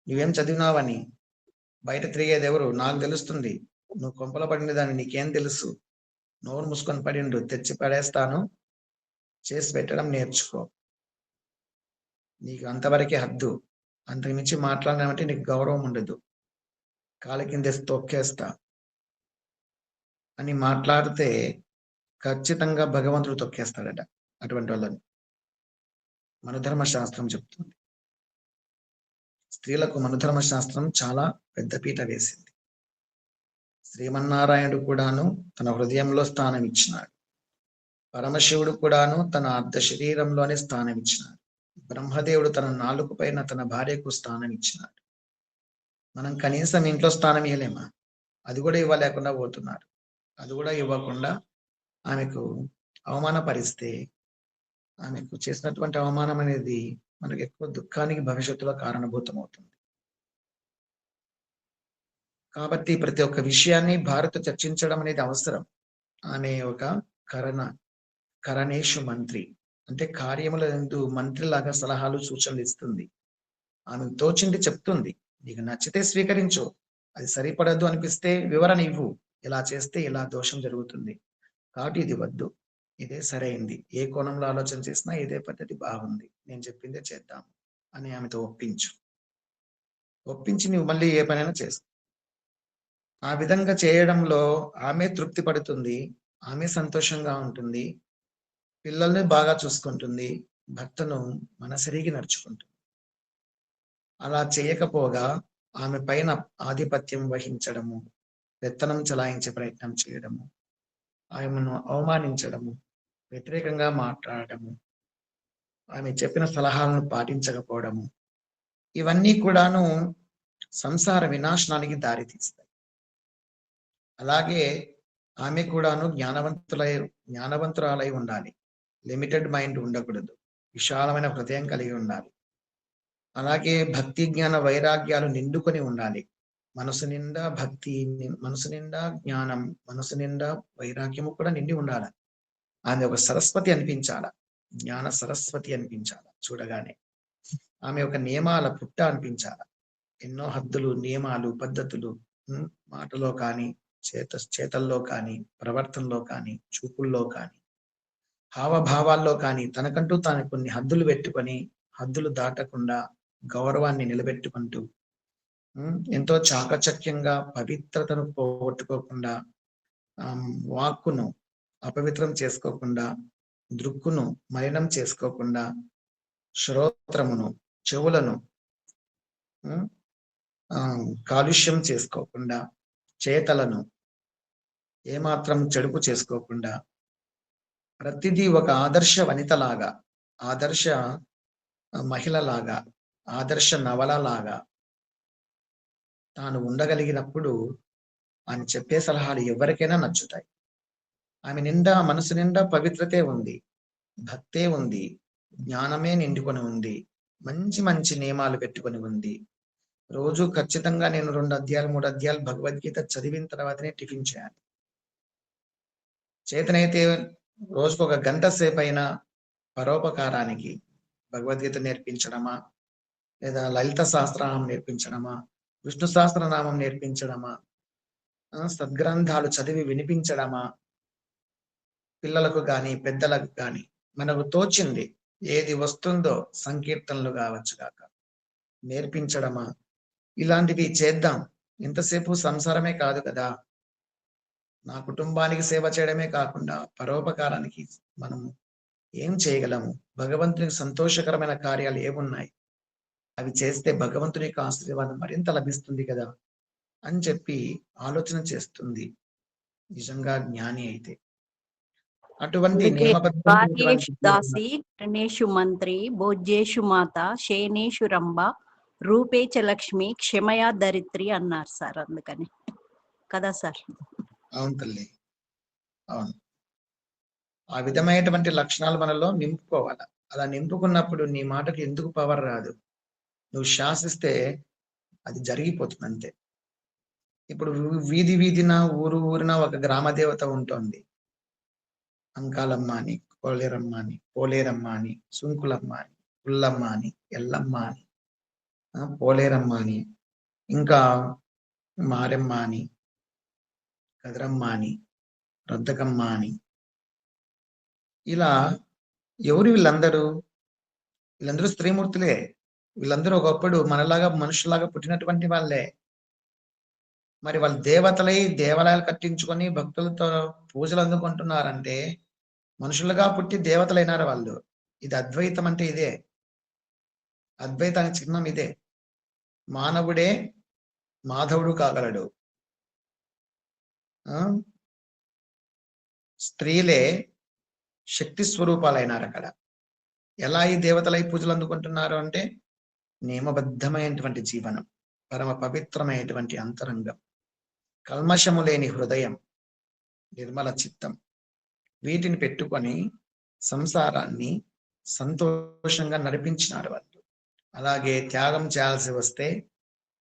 నువ్వేం చదివినావని, బయట తిరిగేది ఎవరు, నాకు తెలుస్తుంది, నువ్వు కొంపల పడిన దాన్ని నీకేం తెలుసు, నోరు మూసుకొని పడిండు, తెచ్చి పడేస్తాను, చేసి పెట్టడం నేర్చుకో, నీకు అంతవరకే హద్దు, అంతకు మించి మాట్లాడినామంటే నీకు గౌరవం ఉండదు, కాళ్ళ కింద తొక్కేస్తా అని మాట్లాడితే ఖచ్చితంగా భగవంతుడు తొక్కేస్తాడట అటువంటి వాళ్ళని. మనుధర్మ శాస్త్రం చెప్తుంది. స్త్రీలకు మనుధర్మ శాస్త్రం చాలా పెద్ద పీట వేసింది. శ్రీమన్నారాయణుడు కూడాను తన హృదయంలో స్థానం ఇచ్చినాడు. పరమశివుడు కూడాను తన అర్ధ శరీరంలోనే స్థానం ఇచ్చినాడు. బ్రహ్మదేవుడు తన నాలుక పైన తన భార్యకు స్థానం ఇచ్చినాడు. మనం కనీసం ఇంట్లో స్థానం ఇవ్వలేమా? అది కూడా ఇవ్వలేకుండా పోతున్నారు. అది కూడా ఇవ్వకుండా ఆమెకు అవమానపరిస్తే, ఆమెకు చేసినటువంటి అవమానం అనేది మనకు ఎక్కువ దుఃఖానికి భవిష్యత్తులో కారణభూతం అవుతుంది. కాబట్టి ప్రతి ఒక్క విషయాన్ని భార్యతో చర్చించడం అనేది అవసరం. ఆమె ఒక కరణేషు మంత్రి, అంటే కార్యముల యందు మంత్రిలాగా సలహాలు సూచనలు ఇస్తుంది. ఆమె తోచింది చెప్తుంది. నీకు నచ్చితే స్వీకరించు, అది సరిపడద్దు అనిపిస్తే వివరణ ఇవ్వు, ఇలా చేస్తే ఇలా దోషం జరుగుతుంది, కాబట్టి ఇది వద్దు, ఇదే సరైంది, ఏ కోణంలో ఆలోచన చేసినా ఇదే పద్ధతి బాగుంది, నేను చెప్పిందే చేద్దాం అని ఆమెతో ఒప్పించి నువ్వు మళ్ళీ ఏ పనైనా చేస్తావు. ఆ విధంగా చేయడంలో ఆమె తృప్తి పడుతుంది, ఆమె సంతోషంగా ఉంటుంది, పిల్లల్ని బాగా చూసుకుంటుంది, భర్తను మనసరిగి నడుచుకుంటుంది. అలా చేయకపోగా ఆమె పైన ఆధిపత్యం వహించడము, పెత్తనం చలాయించే ప్రయత్నం చేయడము, ఆమెను అవమానించడము, వ్యతిరేకంగా మాట్లాడటము, ఆమె చెప్పిన సలహాలను పాటించకపోవడము, ఇవన్నీ కూడాను సంసార వినాశనానికి దారితీస్తాయి. అలాగే ఆమె కూడాను జ్ఞానవంతురాలై ఉండాలి. లిమిటెడ్ మైండ్ ఉండకూడదు, విశాలమైన హృదయం కలిగి ఉండాలి. అలాగే భక్తి జ్ఞాన వైరాగ్యాలు నిండుకొని ఉండాలి. మనసు నిండా భక్తి, మనసు నిండా జ్ఞానం, మనసు నిండా వైరాగ్యము కూడా నిండి ఉండాలి. ఆమె ఒక సరస్వతి అనిపించాల, జ్ఞాన సరస్వతి అనిపించాల. చూడగానే ఆమె ఒక నియమాల పుట్ట అనిపించాల. ఎన్నో హద్దులు, నియమాలు, పద్ధతులు, మాటలో కానీ, చేతల్లో కానీ, ప్రవర్తనలో కానీ, చూపుల్లో కానీ, హావభావాల్లో కానీ తనకంటూ తాను కొన్ని హద్దులు పెట్టుకొని, హద్దులు దాటకుండా గౌరవాన్ని నిలబెట్టుకుంటూ ఎంతో చాకచక్యంగా పవిత్రతను పోగొట్టుకోకుండా, వాక్కును అపవిత్రం చేసుకోకుండా, దృక్కును మలినం చేసుకోకుండా, శ్రోత్రమును చెవులను కాలుష్యం చేసుకోకుండా, చేతలను ఏమాత్రం చెడుపు చేసుకోకుండా, ప్రతిదీ ఒక ఆదర్శ వనితలాగా, ఆదర్శ మహిళలాగా, ఆదర్శ నవలలాగా తాను ఉండగలిగినప్పుడు ఆయన చెప్పే సలహాలు ఎవరికైనా నచ్చుతాయి. ఆమె నిండా, మనసు నిండా పవిత్రతే ఉంది, భక్తే ఉంది, జ్ఞానమే నిండుకొని ఉంది, మంచి మంచి నియమాలు పెట్టుకొని ఉంది. రోజు ఖచ్చితంగా నేను 2 అధ్యాయాలు 3 అధ్యాయాలు భగవద్గీత చదివిన తర్వాతనే టిఫిన్ చేయాలి. చేతనైతే రోజుకు 1 గంట సేపు అయినా పరోపకారానికి భగవద్గీత నేర్పించడమా, లేదా లలిత సహస్రనామం నేర్పించడమా, విష్ణు సహస్రనామం నేర్పించడమా, సద్గ్రంథాలు చదివి వినిపించడమా, పిల్లలకు గాని పెద్దలకు గాని మనకు తోచింది ఏది వస్తుందో సంకీర్తనలు కావచ్చు కాక నేర్పించడమా, ఇలాంటివి చేద్దాం. ఎంతసేపు సంసారమే కాదు కదా, నా కుటుంబానికి సేవ చేయడమే కాకుండా పరోపకారానికి మనము ఏం చేయగలము, భగవంతునికి సంతోషకరమైన కార్యాలు ఏమున్నాయి, అవి చేస్తే భగవంతుని యొక్క ఆశీర్వాదం మరింత లభిస్తుంది కదా అని చెప్పి ఆలోచన చేస్తుంది నిజంగా జ్ఞాని అయితే. అటువంటి దాసి కర్ణేషు మంత్రి భోజ్యేషు మాత శేనేషు రంభ రూపేచ లక్ష్మి క్షమయా దరిత్రి అన్నారు సార్. అందుకని కదా సార్. అవును తల్లి, అవును. ఆ విధమైనటువంటి లక్షణాలు మనలో నింపుకోవాలి. అలా నింపుకున్నప్పుడు నీ మాటకు ఎందుకు పవర్ రాదు, నువ్వు శాసిస్తే అది జరిగిపోతుంది అంతే. ఇప్పుడు వీధి వీధిన ఊరిన ఒక గ్రామ దేవత ఉంటుంది. అంకాలమ్మ అని, కోలేరమ్మ అని, పోలేరమ్మ అని, సుంకులమ్మ అని, పుల్లమ్మ అని, ఎల్లమ్మ అని, పోలేరమ్మ అని, ఇంకా మారెమ్మ అని, కదరమ్మ అని, రద్దకమ్మ అని, ఇలా ఎవరు వీళ్ళందరూ? వీళ్ళందరూ స్త్రీమూర్తులే. వీళ్ళందరూ ఒకప్పుడు మనలాగా మనుషులాగా పుట్టినటువంటి వాళ్ళే. మరి వాళ్ళు దేవతలై దేవాలయాలు కట్టించుకొని భక్తులతో పూజలు అందుకుంటున్నారంటే మనుషులుగా పుట్టి దేవతలైనారు వాళ్ళు. ఇది అద్వైతం అంటే ఇదే. అద్వైతానికి చిహ్నం ఇదే. మానవుడే మాధవుడు కాగలడు, స్త్రీలే శక్తి స్వరూపాలైనారు అక్కడ. ఎలా ఈ దేవతలై పూజలు అందుకుంటున్నారు అంటే నియమబద్ధమైనటువంటి జీవనం, పరమ పవిత్రమైనటువంటి అంతరంగం, కల్మషము లేని హృదయం, నిర్మల చిత్తం, వీటిని పెట్టుకొని సంసారాన్ని సంతోషంగా నడిపించినారు వాళ్ళు. అలాగే త్యాగం చేయాల్సి వస్తే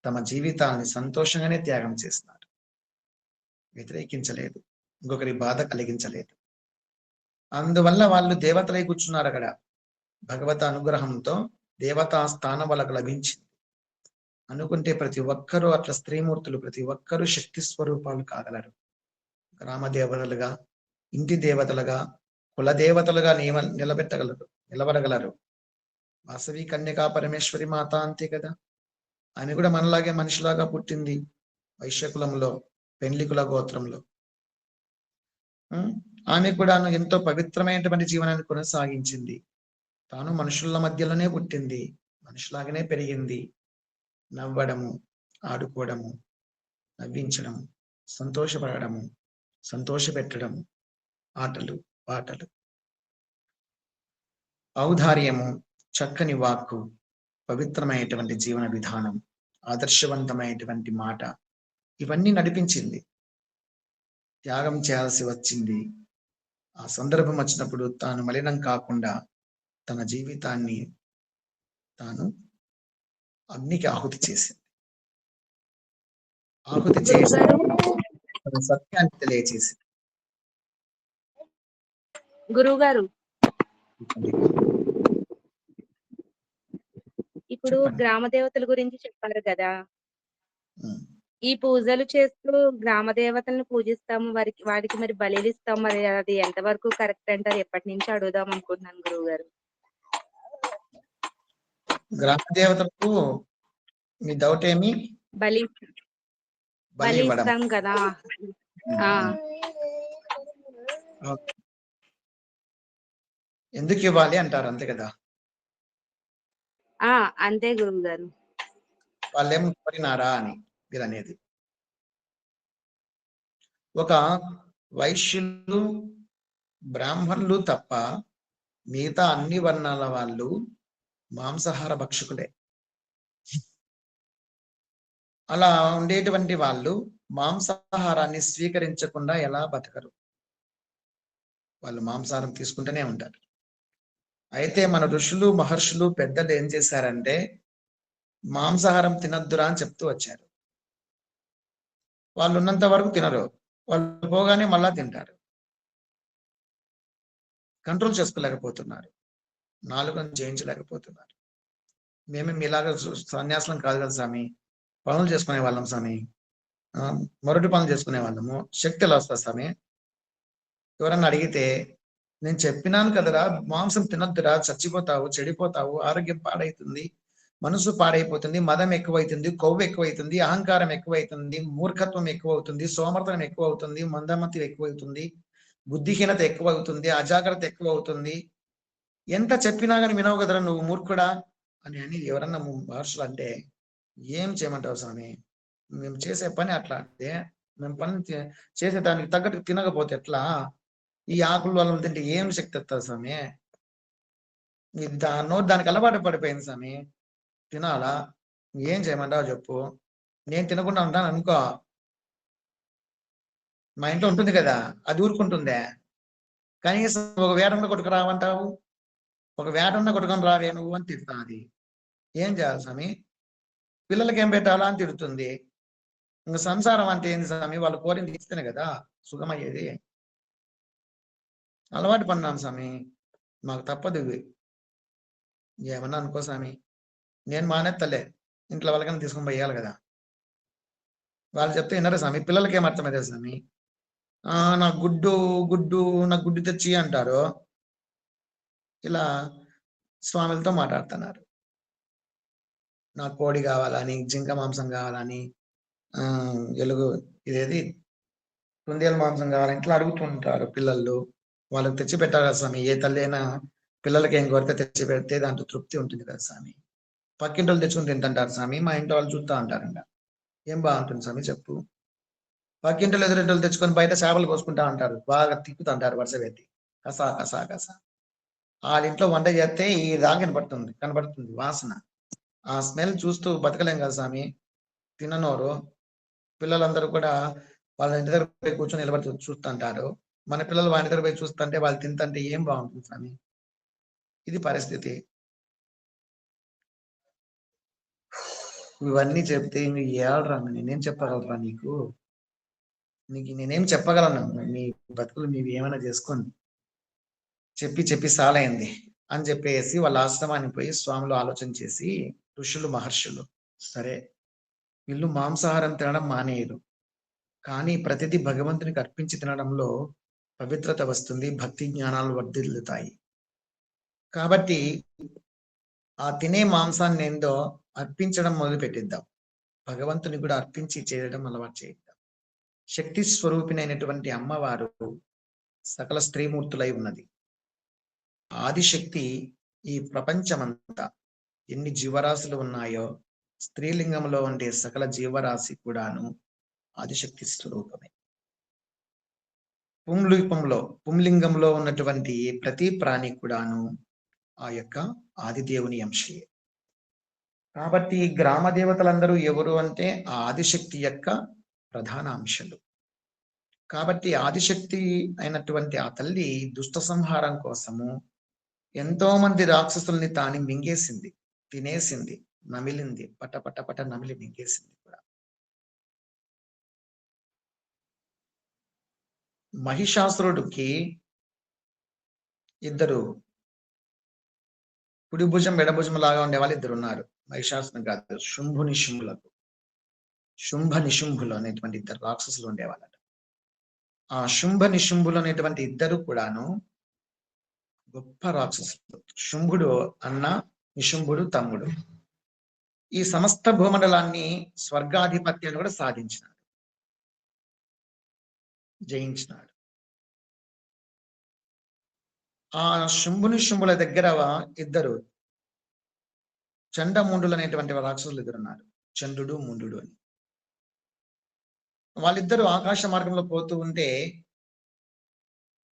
తమ జీవితాన్ని సంతోషంగానే త్యాగం చేసినారు. వ్యతిరేకించలేదు, ఇంకొకరి బాధ కలిగించలేదు. అందువల్ల వాళ్ళు దేవతలై కూర్చున్నారు అక్కడ. భగవత అనుగ్రహంతో దేవతా స్థానం వాళ్ళకు లభించింది. అనుకుంటే ప్రతి ఒక్కరూ అట్లా స్త్రీమూర్తులు, ప్రతి ఒక్కరూ శక్తి స్వరూపాలు కాగలరు. గ్రామ దేవతలుగా, ఇంటి దేవతలుగా, కుల దేవతలుగా నిలబడగలరు. వాసవి కన్యకా పరమేశ్వరి మాత అంతే కదా. ఆమె కూడా మనలాగే మనిషిలాగా పుట్టింది, వైశ్యకులంలో, పెండ్లికుల గోత్రంలో. ఆమె కూడా ఎంతో పవిత్రమైనటువంటి జీవనాన్ని కొనసాగించింది. తాను మనుషుల మధ్యలోనే పుట్టింది, మనుషులాగానే పెరిగింది. నవ్వడము, ఆడుకోవడము, నవ్వించడము, సంతోషపడము, సంతోషపెట్టడము, ఆటలు పాటలు, ఔదార్యము, చక్కని వాక్కు, పవిత్రమైనటువంటి జీవన విధానం, ఆదర్శవంతమైనటువంటి మాట, ఇవన్నీ నడిపించింది. త్యాగం చేయాల్సి వచ్చింది. ఆ సందర్భం వచ్చినప్పుడు తాను మలినం కాకుండా తన జీవితాన్ని తాను అగ్నికి ఆహుతి చేసింది. ఆహుతి చేసి తన సత్యాన్ని తెలియచేసింది. గురువుగారు, ఇప్పుడు చెప్పండి. గ్రామ దేవతల గురించి చెప్పారు కదా. ఈ పూజలు చేస్తూ గ్రామ దేవతలను పూజిస్తాము. వాటికి మరి బలులు ఇస్తాం. మరి అది ఎంతవరకు కరెక్ట్ అంటారు? ఎప్పటి నుంచి అడుగుదాం అనుకుంటున్నాను గురువుగారు. గ్రామ దేవతలకు మీ డౌట్ ఏమి? బలి బలి ఇవ్వడం. ఇస్తాం కదా. ఆ ఓకే. ఎందుకు ఇవ్వాలి అంటారు, అంతే కదా. అంతే గురువు గారు. వాళ్ళేం కోరినారా అని మీరు అనేది. ఒక వైశ్యులు బ్రాహ్మణులు తప్ప మిగతా అన్ని వర్ణాల వాళ్ళు మాంసాహార భక్షకులే. అలా ఉండేటువంటి వాళ్ళు మాంసాహారాన్ని స్వీకరించకుండా ఎలా బతకరు? వాళ్ళు మాంసాహారం తీసుకుంటూనే ఉంటారు. అయితే మన ఋషులు మహర్షులు పెద్దలు ఏం చేశారంటే మాంసాహారం తినద్దురా అని చెప్తూ వచ్చారు. వాళ్ళు ఉన్నంత వరకు తినరు, వాళ్ళు పోగానే మళ్ళా తింటారు. కంట్రోల్ చేసుకోలేకపోతున్నారు, నాలుకను జయించలేకపోతున్నారు. మేమేమి ఇలాగ సన్యాసం కాదు కదా స్వామి, పనులు చేసుకునే వాళ్ళం స్వామి, మొరటి పనులు చేసుకునే వాళ్ళము. శక్తి ఎలా వస్తుంది స్వామి? ఎవరన్నా అడిగితే నేను చెప్పినాను కదరా, మాంసం తినొద్దురా, చచ్చిపోతావు, చెడిపోతావు, ఆరోగ్యం పాడైతుంది, మనసు పాడైపోతుంది, మదం ఎక్కువైతుంది, కొవ్వు ఎక్కువైతుంది, అహంకారం ఎక్కువైతుంది, మూర్ఖత్వం ఎక్కువ అవుతుంది, సోమర్థనం ఎక్కువ అవుతుంది, మందమతి ఎక్కువవుతుంది, బుద్ధిహీనత ఎక్కువ అవుతుంది, అజాగ్రత్త ఎక్కువ అవుతుంది. ఎంత చెప్పినా కానీ వినవు కదరా నువ్వు మూర్ఖుడా అని ఎవరన్నా మహర్షులు అంటే ఏం చేయమంటావు స్వామి? మేము చేసే పని అట్లా అంటే మేము పని చేసే దానికి తగ్గట్టు తినకపోతే ఎట్లా? ఈ ఆకుల వల్ల తింటే ఏం శక్తి వస్తుంది స్వామి? దానికి అలవాటు పడిపోయింది స్వామి, తినాలా? ఏం చేయమంటావు చెప్పు? నేను తినకుండా ఉంటాను అనుకో, మా ఇంట్లో ఉంటుంది కదా, అది ఊరుకుంటుందే. కనీసం ఒక వేటన్న కొట్టుకు రావంటావు, ఒక వేటన్న కొట్టుకొని రావే నువ్వు అని తిడతా. అది ఏం చేయాలి స్వామి? పిల్లలకి ఏం పెట్టాలా అని తిడుతుంది. ఇంకా సంసారం అంటే ఏంది స్వామి? వాళ్ళు కోరింది ఇస్తేనే కదా సుఖమయ్యేది. అలవాటు పడినాం స్వామి, మాకు తప్పదు ఇవి. ఏమన్నా అనుకో స్వామి, నేను మానేత్తలే, ఇంట్లో వాళ్ళకన్నా తీసుకొని పోయాలి కదా. వాళ్ళు చెప్తే వినరు స్వామి. పిల్లలకి ఏం అర్థమైతే స్వామి? నాకు గుడ్డు తెచ్చి అంటారు. ఇలా స్వాములతో మాట్లాడుతున్నారు. నాకు కోడి కావాలని, జింక మాంసం కావాలని, ఇదేది కుందేలు మాంసం కావాలని ఇట్లా అడుగుతుంటారు పిల్లలు. వాళ్ళకి తెచ్చి పెట్టాలి కదా స్వామి. ఏ తల్లి అయినా పిల్లలకి ఏం కోరితే తెచ్చి పెడితే దాంట్లో తృప్తి ఉంటుంది కదా స్వామి. పక్కింటి వాళ్ళు తెచ్చుకుని తింటుంటారు స్వామి, మా ఇంటి వాళ్ళు చూస్తూ ఉంటారంట. ఏం బాగుంటుంది స్వామి చెప్పు? పక్కింటిలో ఎదురింటి తెచ్చుకొని బయట చేపలు కోసుకుంటా ఉంటారు, బాగా తిప్పుతుంటారు వరుస పెట్టి, కసా కసా కసా. వాళ్ళ ఇంట్లో వంట చేస్తే ఈ దాకా కనబడుతుంది వాసన. ఆ స్మెల్ చూస్తూ బతకలేం కదా స్వామి. తిననోరు పిల్లలందరూ కూడా వాళ్ళ ఇంటి దగ్గర పోయి కూర్చొని నిలబడి చూస్తుంటారు. మన పిల్లలు వాళ్ళ దగ్గర పోయి చూస్తుంటే వాళ్ళు తింటుంటే ఏం బాగుంటుంది స్వామి? ఇది పరిస్థితి. ఇవన్నీ చెప్తే నువ్వు ఏడరా, నేనేం చెప్పగలరా నీకు? నేనేం చెప్పగలను? మీ బతుకులు మీవి ఏమైనా చేసుకోండి, చెప్పి సాలైంది అని చెప్పేసి వాళ్ళ ఆశ్రమానికి పోయి స్వాములు ఆలోచన చేసి, ఋషులు మహర్షులు సరే వీళ్ళు మాంసాహారం తినడం మానేయరు, కానీ ప్రతిదీ భగవంతునికి అర్పించి తినడంలో పవిత్రత వస్తుంది, భక్తి జ్ఞానాలు వర్ధిల్లుతాయి. కాబట్టి ఆ తినే మాంసాన్ని ఏందో అర్పించడం మొదలు పెట్టిద్దాం. భగవంతుని కూడా అర్పించి చేయడం అలవాటు చేయిద్దాం. శక్తి స్వరూపిణైనటువంటి అమ్మవారు సకల స్త్రీమూర్తులై ఉన్నది. ఆదిశక్తి ఈ ప్రపంచమంతా ఎన్ని జీవరాశులు ఉన్నాయో స్త్రీలింగంలో ఉండే సకల జీవరాశి కూడాను ఆదిశక్తి స్వరూపమే. పుంలింగంలో ఉన్నటువంటి ప్రతి ప్రాణి కూడాను ఆ యొక్క ఆదిదేవుని అంశయే. కాబట్టి గ్రామ దేవతలందరూ ఎవరు అంటే ఆ ఆదిశక్తి యొక్క ప్రధాన అంశాలు. కాబట్టి ఆదిశక్తి అయినటువంటి ఆ తల్లి దుష్ట సంహారం కోసము ఎంతో మంది రాక్షసుల్ని తాని మింగేసింది, తినేసింది, నమిలింది, పట నమిలి మింగేసింది కూడా. మహిషాసురుడికి ఇద్దరు కుడి భుజం ఎడభుజం లాగా ఉండే వాళ్ళు ఇద్దరు ఉన్నారు. మహిషాసురుడు కాదు, శుంభుని శుంభులకు. శుంభ నిశుంభులు అనేటువంటి ఇద్దరు రాక్షసులు ఉండేవాళ్ళట. ఆ శుంభ నిశుంభులు అనేటువంటి ఇద్దరు కూడాను గొప్ప రాక్షసులు. శుంభుడు అన్న, నిశుంభుడు తమ్ముడు. ఈ సమస్త భూమండలాన్ని స్వర్గాధిపత్యాన్ని కూడా సాధించినాడు, జయించినాడు. ఆ శుంభుని శుంభుల దగ్గర ఇద్దరు చండముండులు అనేటువంటి రాక్షసులు ఎదురున్నారు, చంద్రుడు ముండు అని. వాళ్ళిద్దరూ ఆకాశ మార్గంలో పోతూ ఉంటే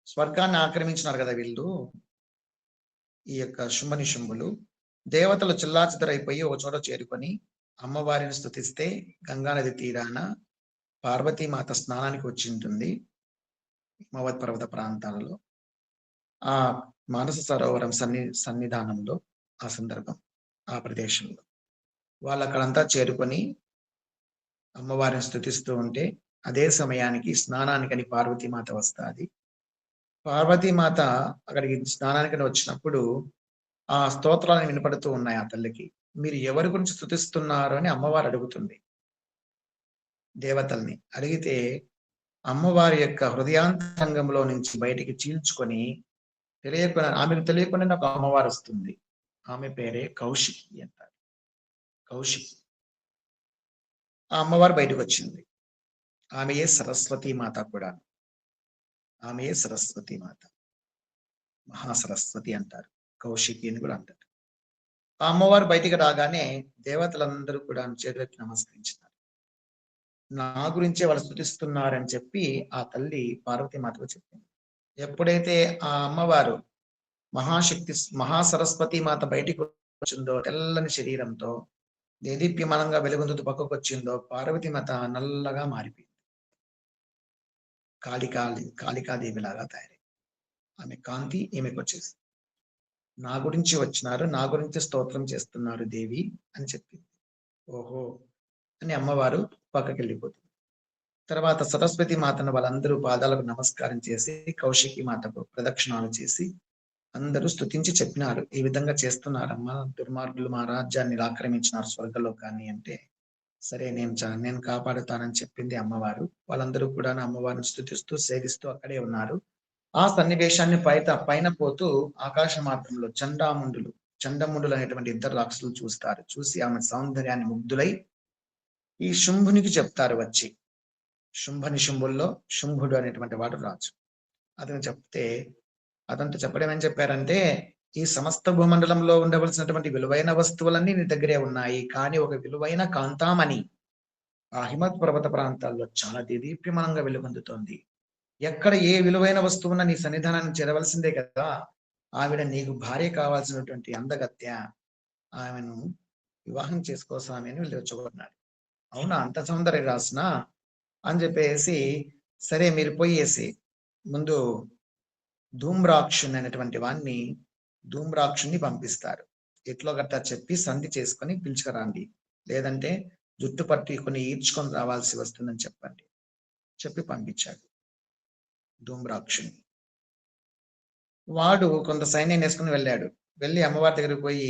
స్వర్గాన్ని ఆక్రమించినారు కదా వీళ్ళు, ఈ యొక్క శుంభని శుంభులు. దేవతలు చిల్లాచిద్దరైపోయి ఒక చోట చేరుకొని అమ్మవారిని స్తుతిస్తే గంగానది తీరాన పార్వతీమాత స్నానానికి వచ్చి ఉంటుంది హిమవత్ పర్వత ప్రాంతాలలో. ఆ మానస సరోవరం సన్నిధానంలో ఆ సందర్భం, ఆ ప్రదేశంలో వాళ్ళు అక్కడంతా చేరుకొని అమ్మవారిని స్తుతిస్తూ ఉంటే అదే సమయానికి స్నానానికని పార్వతీమాత వస్తుంది. పార్వతీమాత అక్కడికి స్నానానికని వచ్చినప్పుడు ఆ స్తోత్రాలను వినపడుతూ ఉన్నాయి ఆ తల్లికి. మీరు ఎవరి గురించి స్తుతిస్తున్నారు అని అమ్మవారు అడుగుతుంది. దేవతల్ని అడిగితే అమ్మవారి యొక్క హృదయాంతరంగంలో నుంచి బయటికి చీల్చుకొని ఆమెకు తెలియకుండా ఒక అమ్మవారు వస్తుంది. ఆమె పేరే కౌశికి అంటారు. కౌశికి ఆ అమ్మవారు బయటకు వచ్చింది. ఆమెయే సరస్వతీ మాత కూడా. ఆమెయే సరస్వతీ మాత, మహాసరస్వతి అంటారు, కౌశికి అని కూడా అంటారు. ఆ అమ్మవారు బయటికి రాగానే దేవతలందరూ కూడా చేతులెత్తి నమస్కరించినారు. నా గురించే వాళ్ళు స్తుతిస్తున్నారని చెప్పి ఆ తల్లి పార్వతీమాతకు చెప్పింది. ఎప్పుడైతే ఆ అమ్మవారు మహాశక్తి మహాసరస్వతి మాత బయటికి వచ్చిందో, తెల్లని శరీరంతో దేదీప్యమానంగా వెలుగొందుతూ పక్కకు వచ్చిందో, పార్వతీమాత నల్లగా మారిపోయింది. కాళికాదేవిలాగా తయారై ఆమె కాంతి ఈమెకు వచ్చేసి, నా గురించి వచ్చినారు, నా గురించి స్తోత్రం చేస్తున్నారు దేవి అని చెప్పింది. ఓహో అని అమ్మవారు పక్కకి వెళ్ళిపోతుంది. తర్వాత సరస్వతి మాతను వాళ్ళందరూ పాదాలకు నమస్కారం చేసి కౌశికి మాతకు ప్రదక్షిణాలు చేసి అందరూ స్తుతించి చెప్పినారు, ఈ విధంగా చేస్తున్నారమ్మా, దుర్మార్గులు మా రాజ్యాన్ని ఆక్రమించినారు స్వర్గలోకాన్ని అంటే, సరే నేను కాపాడుతానని చెప్పింది అమ్మవారు. వాళ్ళందరూ కూడా అమ్మవారిని స్తుతిస్తూ సేవిస్తూ అక్కడే ఉన్నారు. ఆ సన్నివేశాన్ని పైన పోతూ ఆకాశ మార్గంలో చండముండులు అనేటువంటి ఇద్దరు రాక్షసులు చూస్తారు. చూసి ఆమె సౌందర్యాన్ని ముగ్ధులై ఈ శుంభునికి చెప్తారు వచ్చి. శుంభని శుంభుల్లో శుంభుడు అనేటువంటి వాడు రాజు. అతను చెప్తే అతనితో చెప్పడం ఏం చెప్పారంటే, ఈ సమస్త భూమండలంలో ఉండవలసినటువంటి విలువైన వస్తువులన్నీ నీ దగ్గరే ఉన్నాయి, కానీ ఒక విలువైన కాంతామణి ఆ హిమత్ పర్వత ప్రాంతాల్లో చాలా దేదీప్యమానంగా వెలుగొందుతోంది. ఎక్కడ ఏ విలువైన వస్తువున్నా నీ సన్నిధానాన్ని చేరవలసిందే కదా. ఆవిడ నీకు భార్య కావాల్సినటువంటి అందగత్య, ఆమెను వివాహం చేసుకోసామి అని వీళ్ళు వచ్చుకున్నాడు. అవునా, అంత సౌందర్య రాసిన అని చెప్పేసి, సరే మీరు పోయేసి ముందు ధూమ్రాక్షుని అనేటువంటి ధూమ్రాక్షుని పంపిస్తారు. ఎట్లో గట్టా చెప్పి సంధి చేసుకొని పిలుచుకురండి, లేదంటే జుట్టు పట్టుకొని ఈడ్చుకొని రావాల్సి వస్తుందని చెప్పండి చెప్పి పంపించాడు ధూమ్రాక్షుని. వాడు కొంత సైన్యం వేసుకుని వెళ్ళాడు. వెళ్ళి అమ్మవారి దగ్గరికి పోయి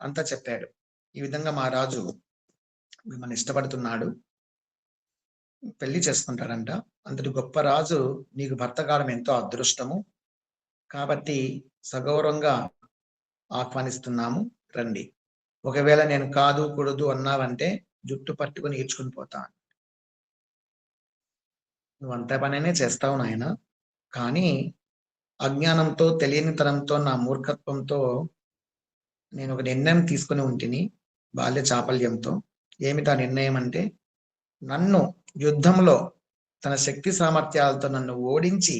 అంతా చెప్పాడు. ఈ విధంగా మా రాజు మిమ్మల్ని ఇష్టపడుతున్నాడు, పెళ్లి చేసుకుంటాడంట. అంతటి గొప్ప రాజు నీకు భర్త కావడం ఎంతో అదృష్టము, కాబట్టి సగౌరవంగా ఆహ్వానిస్తున్నాము, రండి. ఒకవేళ నేను కాదు కూడదు అన్నావంటే జుట్టు పట్టుకుని ఈడ్చుకుని పోతాను. నువ్వు అంత పనైనా చేస్తావు నాయన, కానీ అజ్ఞానంతో తెలియనితనంతో నా మూర్ఖత్వంతో నేను ఒక నిర్ణయం తీసుకుని ఉంటిని, బాల్య చాపల్యంతో. ఏమిటా నిర్ణయం అంటే, నన్ను యుద్ధంలో తన శక్తి సామర్థ్యాలతో నన్ను ఓడించి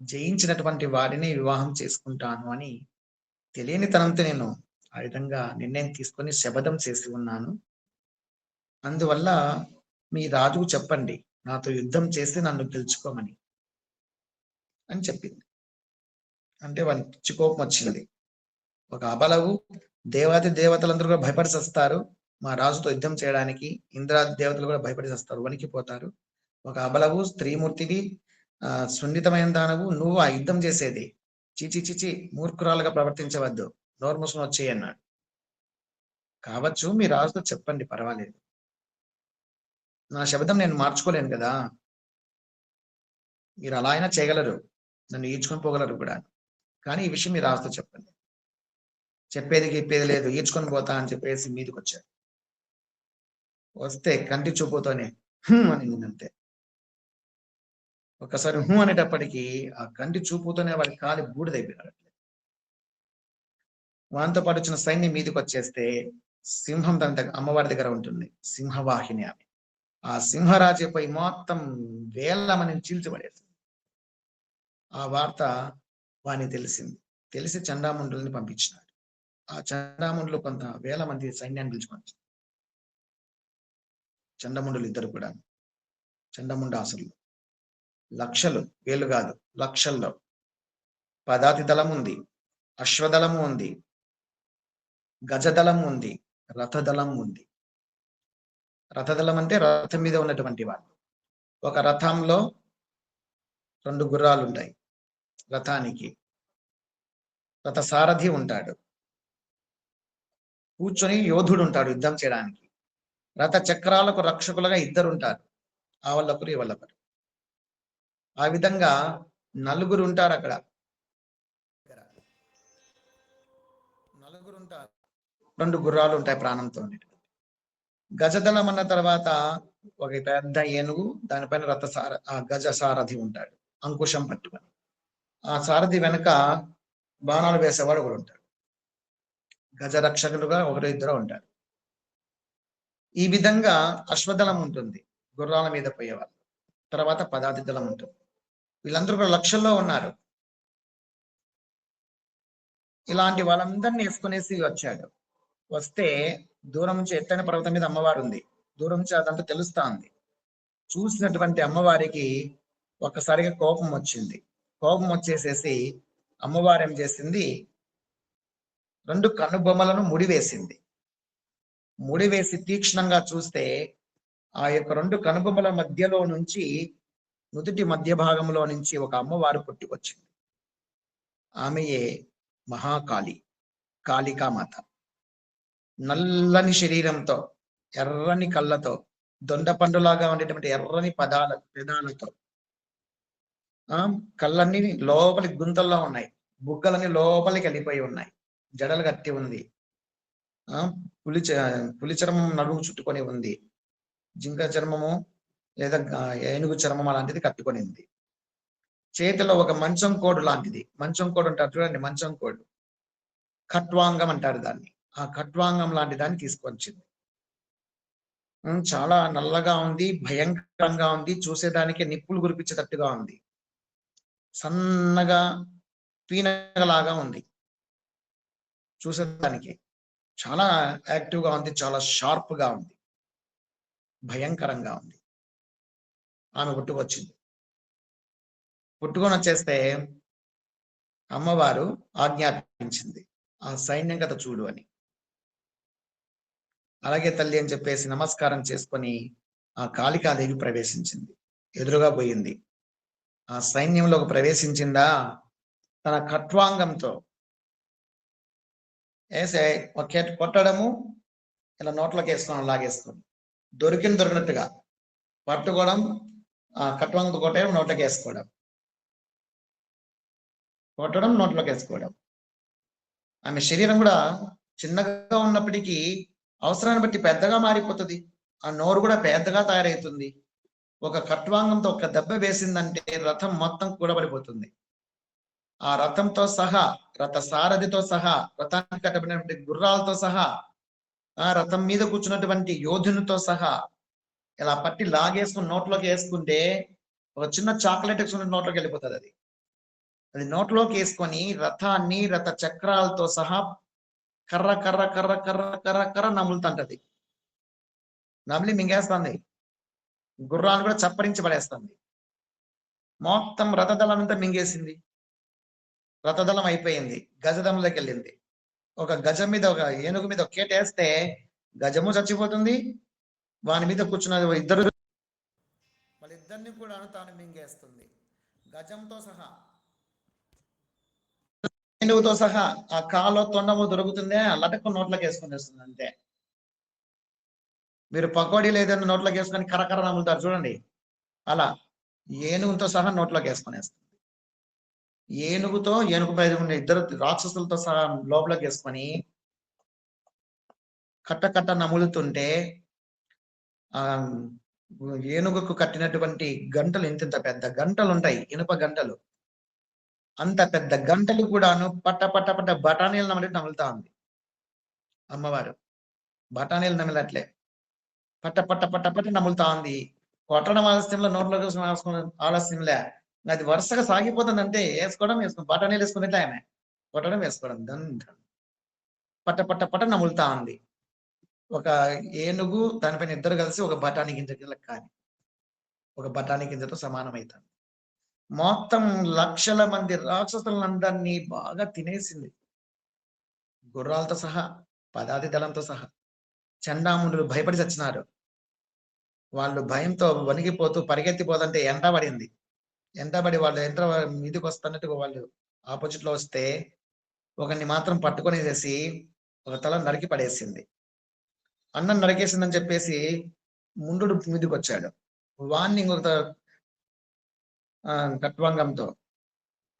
జయించినటువంటి వాడిని వివాహం చేసుకుంటాను అని తెలియనితనంతో నేను ఆ విధంగా నిర్ణయం తీసుకొని శపథం చేసి ఉన్నాను. అందువల్ల మీ రాజుకు చెప్పండి నాతో యుద్ధం చేసి నన్ను గెలుచుకోమని అని చెప్పింది. అంటే వాళ్ళకి పిచ్చి కోపం వచ్చింది. ఒక అబలవు దేవాది దేవతలందరూ కూడా భయపడి వస్తారు మా రాజుతో యుద్ధం చేయడానికి, ఇంద్రాది దేవతలు కూడా భయపడి వస్తారు, వణికిపోతారు. ఒక అబలవు స్త్రీమూర్తివి, సున్నితమైన దానవు, నువ్వు ఆ యుద్ధం చేసేది, చిచి మూర్ఖురాలుగా ప్రవర్తించవద్దు, నోరు మూసుకొని వచ్చేయి అన్నాడు. కావచ్చు, మీ రాజుతో చెప్పండి, పర్వాలేదు. నా శబ్దం నేను మార్చుకోలేను కదా. మీరు అలా అయినా చేయగలరు, నన్ను ఈడ్చుకొని పోగలరు కూడా. కానీ ఈ విషయం మీరు రాస్తూ చెప్పండి. చెప్పేది చెప్పేది లేదు, ఈడ్చుకొని పోతా అని చెప్పేసి మీదకి వచ్చారు. వస్తే కంటి చూపుతోనే అని అంతే. ఒకసారి అనేటప్పటికీ ఆ కంటి చూపుతోనే వాడి కాలి బూడిదైపోయినాడు. వానితో పాటు వచ్చిన సైన్యం మీదకి వచ్చేస్తే సింహం తన దగ్గర అమ్మవారి దగ్గర ఉంటుంది, సింహవాహిని ఆమె. ఆ సింహరాజుపై మొత్తం వేల మందిని చీల్చిపడేసింది. ఆ వార్త వాని తెలిసి చండాముండుల్ని పంపించినాడు. ఆ చండాముండులు కొంత వేల మంది సైన్యాన్ని పిలుచుకొని, చండముండులు ఇద్దరు కూడా, చండముండాసులు లక్షలు, వేలు కాదు లక్షల్లో. పదాతి దళం ఉంది, అశ్వదళము ఉంది, గజదళం ఉంది, రథదళం ఉంది. రథదళం అంటే రథం మీద ఉన్నటువంటి వాళ్ళు. ఒక రథంలో 2 గుర్రాలు ఉంటాయి. రథానికి రథ సారథి ఉంటాడు, కూర్చొని యోధుడు ఉంటాడు యుద్ధం చేయడానికి. రథ చక్రాలకు రక్షకులుగా 2 ఉంటారు, ఆ వాళ్ళొకరు ఈ వాళ్ళొకరు. ఆ విధంగా 4 ఉంటారు అక్కడ. 4 ఉంటారు. 2 గుర్రాలు ఉంటాయి ప్రాణంతో. గజదళం అన్న తర్వాత ఒక పెద్ద ఏనుగు, దానిపైన ఆ గజ సారథి ఉంటాడు అంకుశం పట్టుకొని. ఆ సారథి వెనుక బాణాలు వేసేవాడు ఒకడు ఉంటాడు. గజ రక్షకులుగా 1-2 ఉంటారు. ఈ విధంగా అశ్వదళం ఉంటుంది, గుర్రాల మీద పోయేవాళ్ళు. తర్వాత పదాతి దళం ఉంటుంది. వీళ్ళందరూ కూడా లక్షల్లో ఉన్నారు. ఇలాంటి వాళ్ళందరినీ వేసుకునేసి వచ్చాడు. వస్తే దూరం నుంచి ఎత్తైన పర్వతం మీద అమ్మవారు ఉంది. దూరం నుంచి అదంతా తెలుస్తా ఉంది. చూసినటువంటి అమ్మవారికి ఒక్కసారిగా కోపం వచ్చింది. కోపం వచ్చేసేసి అమ్మవారు ఏం చేసింది, 2 కనుబొమ్మలను ముడివేసింది. ముడివేసి తీక్షణంగా చూస్తే ఆ యొక్క 2 కనుబొమ్మల మధ్యలో నుంచి, నుదుటి మధ్య భాగంలో నుంచి ఒక అమ్మవారు పుట్టుకొచ్చింది. ఆమెయే మహాకాళి, కాళికామాత. నల్లని శరీరంతో, ఎర్రని కళ్ళతో, దొండ పండులాగా ఉండేటువంటి ఎర్రని పెదాలతో, కళ్ళన్నీ లోపలి గుంతల్లో ఉన్నాయి, బుగ్గలన్నీ లోపలికి వెళ్ళిపోయి ఉన్నాయి, జడలు కట్టి ఉంది, పులి చర్మం నడుము చుట్టుకొని ఉంది, జింక చర్మము లేదా ఏనుగు చర్మం అలాంటిది కట్టుకొని ఉంది. చేతిలో ఒక మంచం కోడు లాంటిది, మంచం కోడు అంటారు చూడండి, మంచం కోడు, ఖట్వాంగం అంటారు దాన్ని. ఆ ఖట్వాంగం లాంటి దాన్ని తీసుకొచ్చింది. చాలా నల్లగా ఉంది, భయంకరంగా ఉంది, చూసేదానికి నిప్పులు గురిపించేటట్టుగా ఉంది, సన్నగా పీనగలాగా ఉంది, చూసేదానికి చాలా యాక్టివ్గా ఉంది, చాలా షార్ప్గా ఉంది, భయంకరంగా ఉంది. ఆమె పుట్టుకొచ్చింది. పుట్టుకొని వచ్చేస్తే అమ్మవారు ఆజ్ఞాపించింది, ఆ సైన్యం కథ చూడు అని. అలాగే తల్లి అని చెప్పేసి నమస్కారం చేసుకొని ఆ కాళికాదేవి ప్రవేశించింది, ఎదురుగా పోయింది. ఆ సైన్యంలోకి ప్రవేశించిందా, తన ఖట్వాంగంతో వేసే కొట్టడము, ఇలా నోట్లోకి వేసుకోవడం, లాగేసుకొని దొరికినట్టుగా పట్టుకోవడం, ఆ ఖట్వాంగంతో కొట్టడం, నోట్లోకి వేసుకోవడం, కొట్టడం, నోట్లోకి వేసుకోవడం. ఆమె శరీరం కూడా చిన్నగా ఉన్నప్పటికీ అవసరాన్ని బట్టి పెద్దగా మారిపోతుంది. ఆ నోరు కూడా పెద్దగా తయారవుతుంది. ఒక ఖట్వాంగంతో ఒక దెబ్బ వేసిందంటే రథం మొత్తం కూడబడిపోతుంది. ఆ రథంతో సహా, రథ సారథితో సహా, రథానికి కట్టబడినటువంటి గుర్రాలతో సహా, ఆ రథం మీద కూర్చున్నటువంటి యోధునితో సహా ఇలా పట్టి లాగేసుకుని నోట్లోకి వేసుకుంటే ఒక చిన్న చాక్లెట్ వేసుకుని నోట్లోకి వెళ్ళిపోతుంది. అది నోట్లోకి వేసుకొని రథాన్ని, రథ చక్రాలతో సహా కర్ర కర్ర కర్ర కర్ర కర్ర కర్ర నములుతుంటది. నమిలి మింగేస్తుంది. గుర్రాన్ని కూడా చప్పరించి పడేస్తుంది. మొత్తం రథదళం అంతా మింగేసింది. రథదళం అయిపోయింది, గజదళంలోకి వెళ్ళింది. ఒక గజం మీద, ఒక ఏనుగు మీద ఒక కేటేస్తే గజము చచ్చిపోతుంది, వాని మీద కూర్చున్న వాళ్ళిద్దరిని కూడా తాను మింగేస్తుంది, గజంతో సహా, ఏనుగుతో సహా. ఆ కాలో తొండము దొరుకుతుందే, లటక్కు నోట్లోకి వేసుకుని వస్తుంది అంతే. మీరు పకోడీలు ఏదైనా నోట్లోకి వేసుకొని కరకర నములుతారు చూడండి, అలా ఏనుగుతో సహా నోట్లోకి వేసుకునేస్తుంది. ఏనుగు పైన ఉన్న ఇద్దరు రాక్షసులతో సహా లోపలికి వేసుకొని కట్ట నములుతుంటే ఆ ఏనుగుకు కట్టినటువంటి గంటలు ఇంత పెద్ద గంటలు ఉంటాయి, ఇనుప గంటలు. అంత పెద్ద గంటలు కూడాను పట్ట బఠానీలు నములుతా ఉంది అమ్మవారు. బఠానీలు నమిలట్లే, పట్ట నములుతా ఉంది. కొట్టడం ఆలస్యంలో నోట్లో ఆలస్యంలే, అది వరుసగా సాగిపోతుందంటే వేసుకోవడం బఠానీలు వేసుకునేట్లే ఆమె కొట్టడం వేసుకోవడం పట్ట నములుతా ఉంది. ఒక ఏనుగు దానిపైన ఇద్దరు కలిసి ఒక బఠానీ గింజతో సమానమవుతుంది. మొత్తం లక్షల మంది రాక్షసులందరినీ బాగా తినేసింది, గుర్రాలతో సహా, పదాతి దళంతో సహా. చండాముండులు భయపడి చచ్చినారు. వాళ్ళు భయంతో వణిగిపోతూ పరిగెత్తిపోతుంటే ఎంటబడి వాళ్ళు మీదికి వస్తున్నట్టుగా వాళ్ళు ఆపోజిట్ లో వస్తే ఒకరిని మాత్రం పట్టుకొనేసేసి ఒక తల నరికి పడేసింది. అన్నం నరికేసిందని చెప్పేసి ముండు మీదికి వచ్చాడు. వాణ్ణి ఇంకొక కట్వాంగంతో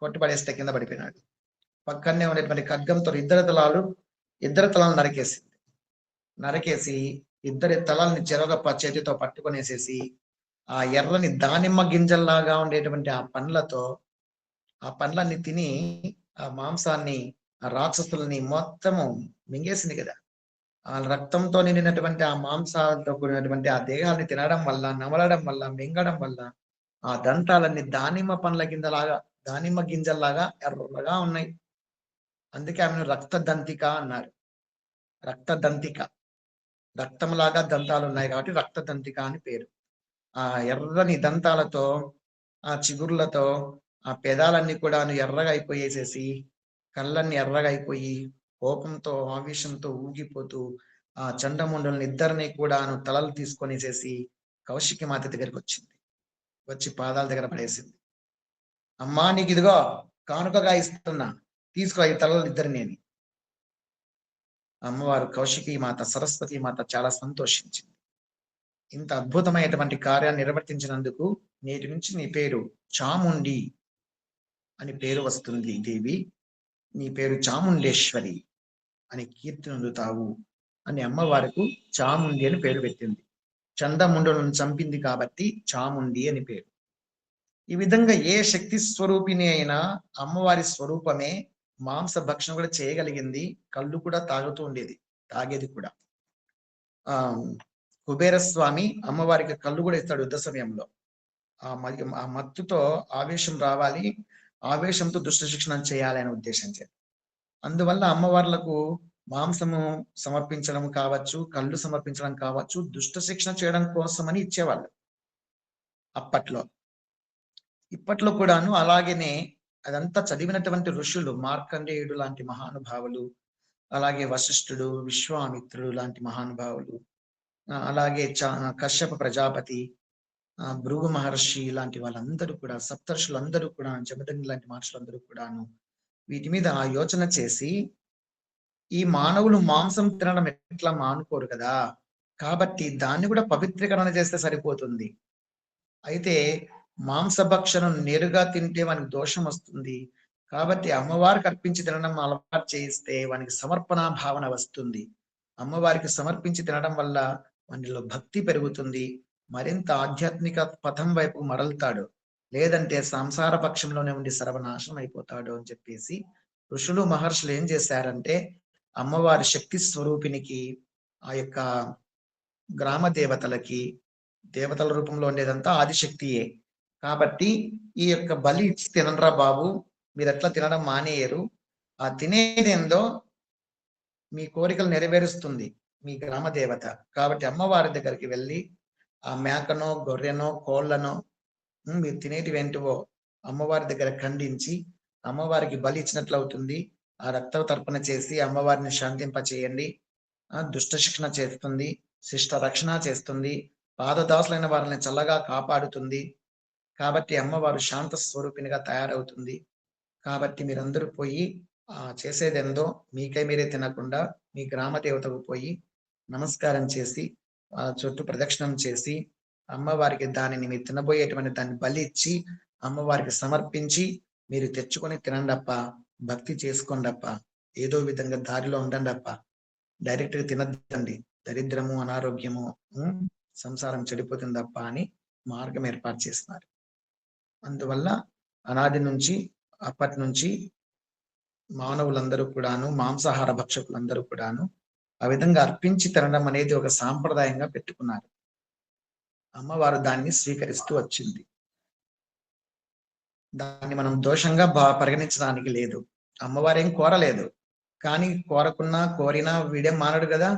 కొట్టి పడేస్తే కింద పడిపోయినాడు. పక్కనే ఉండేటువంటి ఖడ్గంతో ఇద్దరు తలాలు నరికేసి ఇద్దరి తలాల్ని చెరొక చేతితో పట్టుకొనేసేసి ఆ ఎర్రని దానిమ్మ గింజల్లాగా ఉండేటువంటి ఆ పండ్లన్నీ తిని ఆ మాంసాన్ని, ఆ రాక్షసుల్ని మొత్తము మింగేసింది కదా. ఆ రక్తంతో నిండినటువంటి ఆ మాంసాలతో కూడినటువంటి ఆ దేహాన్ని తినడం వల్ల, నమలడం వల్ల, మింగడం వల్ల ఆ దంతాలన్నీ దానిమ్మ గింజల్లాగా ఎర్రగా ఉన్నాయి. అందుకే ఆమెను రక్తదంతిక అన్నారు. రక్తంలాగా దంతాలు ఉన్నాయి కాబట్టి రక్తదంతిక అని పేరు. ఆ ఎర్రని దంతాలతో, ఆ చిగుర్లతో ఆ పెదాలన్నీ కూడా ఎర్రగా అయిపోయేసేసి, కళ్ళన్నీ ఎర్రగా అయిపోయి, కోపంతో ఆవేశంతో ఊగిపోతూ ఆ చండముండుల్ని ఇద్దరిని కూడాను తలలు తీసుకొనేసేసి కౌశికి మాత దగ్గరికి వచ్చి పాదాల దగ్గర పడేసింది. అమ్మా, నీకు ఇదిగో కానుకగా ఇస్తున్నా, తీసుకో ఈ తలలు ఇద్దరిని. అమ్మవారు కౌశికి మాత, సరస్వతి మాత చాలా సంతోషించింది. ఇంత అద్భుతమైనటువంటి కార్యాన్ని నిర్వర్తించినందుకు నేటి నుంచి నీ పేరు చాముండి అని పేరు వస్తుంది దేవి, నీ పేరు చాముండేశ్వరి అని కీర్తి అందుతావు అని అమ్మవారికి చాముండి అని పేరు పెట్టింది. చండముండులను చంపింది కాబట్టి చాముండి అని పేరు. ఈ విధంగా ఏ శక్తి స్వరూపిణి అయినా అమ్మవారి స్వరూపమే. మాంస భక్షణ కూడా చేయగలిగింది, కళ్ళు కూడా తాగేది కూడా. కుబేరస్వామి అమ్మవారికి కళ్ళు కూడా ఇస్తాడు యుద్ధ సమయంలో. ఆ మత్తుతో ఆవేశం రావాలి, ఆవేశంతో దుష్ట శిక్షణ చేయాలి అనే ఉద్దేశం చేత. అందువల్ల అమ్మవార్లకు మాంసము సమర్పించడం కావచ్చు, కళ్ళు సమర్పించడం కావచ్చు, దుష్ట శిక్షణ చేయడం కోసమని ఇచ్చేవాళ్ళు అప్పట్లో. ఇప్పట్లో కూడాను అలాగనే అదంతా చదివినటువంటి ఋషులు, మార్కండేయుడు లాంటి మహానుభావులు, అలాగే వశిష్ఠుడు, విశ్వామిత్రుడు లాంటి మహానుభావులు, అలాగే కశ్యప ప్రజాపతి, భృగు మహర్షి లాంటి వాళ్ళందరూ కూడా, సప్తర్షులందరూ కూడా, జమదగ్ని లాంటి మహర్షులందరూ కూడాను వీటి మీద యోచన చేసి, ఈ మానవులు మాంసం తినడం ఎట్లా మానుకోరు కదా, కాబట్టి దాన్ని కూడా పవిత్రీకరణ చేస్తే సరిపోతుంది. అయితే మాంసభక్షను నేరుగా తింటే వానికి దోషం వస్తుంది, కాబట్టి అమ్మవారికి అర్పించి తినడం అలవాటు చేయిస్తే వానికి సమర్పణ భావన వస్తుంది. అమ్మవారికి సమర్పించి తినడం వల్ల వానిలో భక్తి పెరుగుతుంది, మరింత ఆధ్యాత్మిక పథం వైపు మరలుతాడు, లేదంటే సంసార పక్షంలోనే ఉండి సర్వనాశనం అయిపోతాడు అని చెప్పేసి ఋషులు మహర్షులు ఏం చేశారంటే, అమ్మవారి శక్తి స్వరూపినికి, ఆ యొక్క గ్రామ దేవతలకి, దేవతల రూపంలో ఉండేదంతా ఆదిశక్తియే కాబట్టి ఈ యొక్క బలి ఇచ్చి తినరా బాబు, మీరు ఎట్లా తినడం మానేయరు, ఆ తినేదేందో మీ కోరికలు నెరవేరుస్తుంది మీ గ్రామ దేవత. కాబట్టి అమ్మవారి దగ్గరికి వెళ్ళి ఆ మేకనో, గొర్రెనో, కోళ్లనో మీరు తినేటివి ఏంటివో అమ్మవారి దగ్గర ఖండించి అమ్మవారికి బలి ఇచ్చినట్లు అవుతుంది. ఆ రక్త తర్పణ చేసి అమ్మవారిని శాంతింప చేయండి. దుష్ట శిక్షణ చేస్తుంది, శిష్ట రక్షణ చేస్తుంది, పాదదాసులైన వారిని చల్లగా కాపాడుతుంది. కాబట్టి అమ్మవారు శాంత స్వరూపినిగా తయారవుతుంది. కాబట్టి మీరందరూ పోయి చేసేదెందో మీకై మీరే తినకుండా మీ గ్రామ దేవతకు పోయి నమస్కారం చేసి ఆ చుట్టూ ప్రదక్షిణం చేసి అమ్మవారికి దానిని మీరు తినబోయేటువంటి దాన్ని బలి ఇచ్చి అమ్మవారికి సమర్పించి మీరు తెచ్చుకొని తినండప్ప, భక్తి చేసుకోండప్ప, ఏదో విధంగా దారిలో ఉండండప్ప, డైరెక్ట్ గా తినద్దండి, దరిద్రము అనారోగ్యము సంసారం చెడిపోతుందప్ప అని మార్గం ఏర్పాటు చేస్తున్నారు. అందువల్ల అనాది నుంచి అప్పటి నుంచి మానవులందరూ కూడాను, మాంసాహార భక్షకులందరూ కూడాను ఆ విధంగా అర్పించి తినడం అనేది ఒక సాంప్రదాయంగా పెట్టుకున్నారు. అమ్మవారు దాన్ని స్వీకరిస్తూ వచ్చింది. దాన్ని మనం దోషంగా పరిగణించడానికి లేదు. అమ్మవారు ఏం కోరలేదు, కానీ కోరకున్నా కోరినా వీడేం మానడు కదా,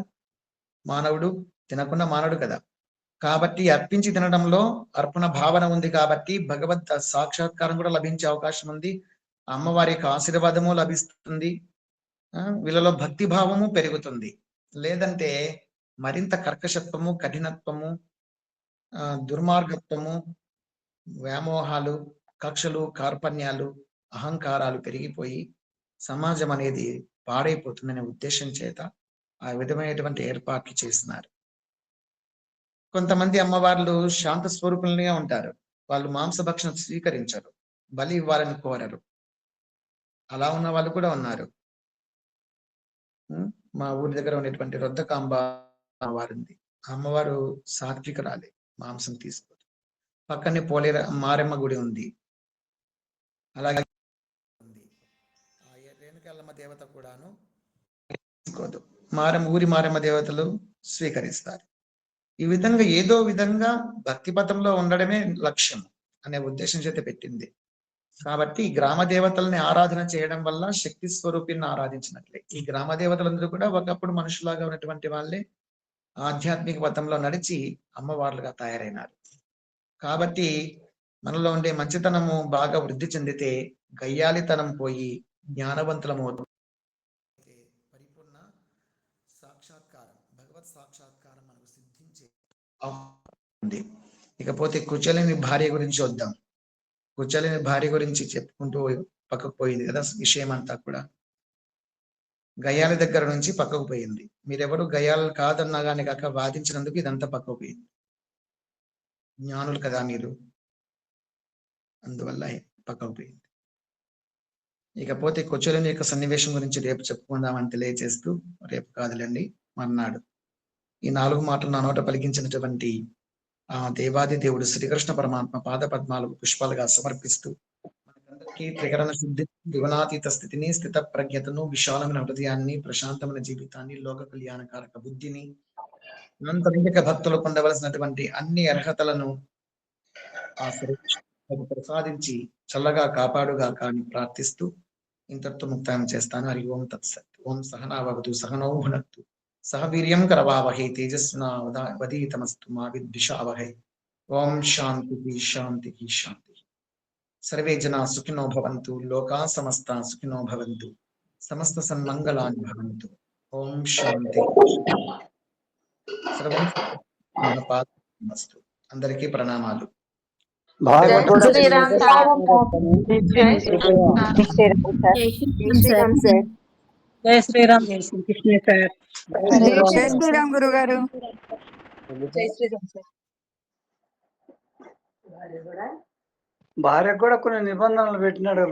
మానవుడు తినకుండా మానడు కదా. కాబట్టి అర్పించి తినడంలో అర్పణ భావన ఉంది కాబట్టి భగవత్ సాక్షాత్కారం కూడా లభించే అవకాశం ఉంది. అమ్మవారి యొక్క ఆశీర్వాదము లభిస్తుంది, వీళ్ళలో భక్తి భావము పెరుగుతుంది. లేదంటే మరింత కర్కశత్వము, కఠినత్వము, దుర్మార్గత్వము, వ్యామోహాలు, కక్షలు, కార్పణ్యాలు, అహంకారాలు పెరిగిపోయి సమాజం అనేది పాడైపోతుందనే ఉద్దేశం చేత ఆ విధమైనటువంటి ఏర్పాట్లు చేస్తున్నారు. కొంతమంది అమ్మవార్లు శాంత స్వరూపులుగా ఉంటారు. వాళ్ళు మాంసభక్షణ స్వీకరించరు, బలి ఇవ్వాలని కోరరు. అలా ఉన్న వాళ్ళు కూడా ఉన్నారు. మా ఊరి దగ్గర ఉండేటువంటి రొద్దకాంబ వారింది. అమ్మవారు సాత్వికరాలే, మాంసం తీసుకోదు. పక్కనే పోలేర మారెమ్మ గుడి ఉంది. అలాగే రేణుకాలమ్మ దేవత కూడాను తీసుకోదు. ఊరి మారెమ్మ దేవతలు స్వీకరిస్తారు. ఈ విధంగా ఏదో విధంగా భక్తిపథంలో ఉండడమే లక్ష్యం అనే ఉద్దేశం చేత పెట్టింది. కాబట్టి ఈ గ్రామ దేవతల్ని ఆరాధన చేయడం వల్ల శక్తి స్వరూపిని ఆరాధించినట్లే. ఈ గ్రామ దేవతలందరూ కూడా ఒకప్పుడు మనుషులాగా ఉన్నటువంటి వాళ్ళే ఆధ్యాత్మిక పథంలో నడిచి అమ్మవార్లుగా తయారైనారు. కాబట్టి మనలో ఉండే మంచితనము బాగా వృద్ధి చెందితే గయ్యాలితనం పోయి జ్ఞానవంతులము పరిపూర్ణ సాక్షాత్కారం, భగవత్ సాక్షాత్కారం మనకు సిద్ధించే ఉంది. ఇకపోతే కుచలిని భార్య గురించి వద్దాం. కుచలిని భార్య గురించి చెప్పుకుంటూ పక్కకు పోయింది కదా విషయం అంతా కూడా. గయ్యాల దగ్గర నుంచి పక్కకు పోయింది. మీరెవరు గయ్యాలు కాదన్నా కానీ కాక వాదించినందుకు ఇదంతా పక్కకు పోయింది. జ్ఞానులు కదా మీరు, అందువల్ల పక్కకు పోయింది. ఇకపోతే కుచలిని యొక్క సన్నివేశం గురించి రేపు చెప్పుకుందామని తెలియజేస్తూ, రేపు కాదులేండి మర్నాడు ఈ 4 మాటలు నా నోట పలికించినటువంటి ఆ దేవాది దేవుడు శ్రీకృష్ణ పరమాత్మ పాద పద్మాలకు పుష్పాలుగా సమర్పిస్తూ మనకందరికీ త్రికరణ శుద్ధి, దిగుణాతీత స్థితిని, స్థిత ప్రజ్ఞతను, విశాలమైన హృదయాన్ని, ప్రశాంతమైన జీవితాన్ని, లోక కళ్యాణకారక బుద్ధిని, అనంతరింక భక్తులు పొందవలసినటువంటి అన్ని అర్హతలను ఆ శ్రీకృష్ణుడు ప్రసాదించి చల్లగా కాపాడుగా కానీ ప్రార్థిస్తూ ఇంతటితో ముక్తాయం చేస్తాను. హరి ఓం తత్సత్. ఓం సహనావతు సహనౌ భునక్తు సహ వీర్యం కరవావహై తేజస్వినావధీతమస్తు మా విద్విషావహై. ఓం శాంతి శాంతి శాంతి. సర్వే జనా సుఖినో భవంతు, లోకా సమస్తా సుఖినో భవంతు, సమస్త సన్మంగళాని భవంతు. ఓం శాంతి. సర్వం మహాపాదమస్తు. అందరికీ ప్రణామాలు. జై శ్రీరామ్ సార్. జై శ్రీరామ్ సార్. జై శ్రీరామ్. జై శ్రీకృష్ణ సార్. జై శ్రీరామ్ గురుగారు. జై శ్రీరామ్ సార్. భార్యకు కూడా కొన్ని నిబంధనలు పెట్టినాడు.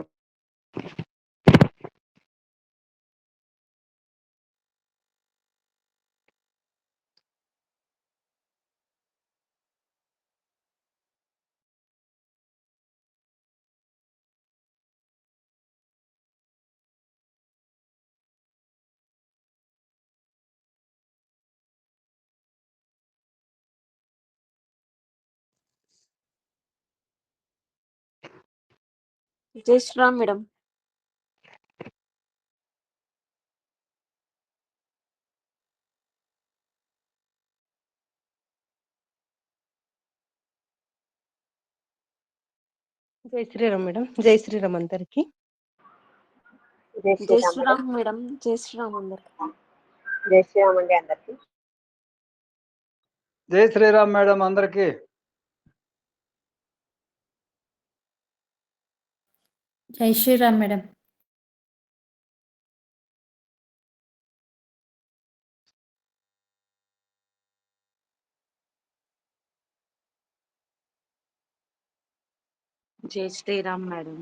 జై శ్రీరామ్ మేడం. జై శ్రీరామ్ మేడం. జై శ్రీరామ్ అందరికి. జై శ్రీరామ్ మేడం. జై శ్రీరామ్ అందరికి. జై శ్రీరామ్ అండి అందరికి. జై శ్రీరామ్ మేడం అందరికి. జై శ్రీరామ్ మేడం. జై శ్రీరామ్ మేడం.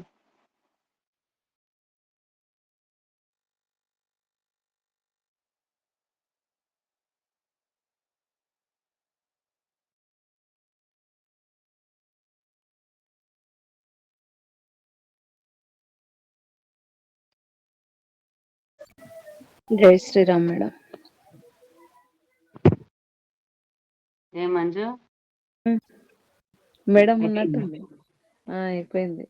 జై శ్రీరామ్ మేడం. ఏ మంజు మేడం అయిపోయిందా? ఉన్నట్టుంది. అయిపోయింది.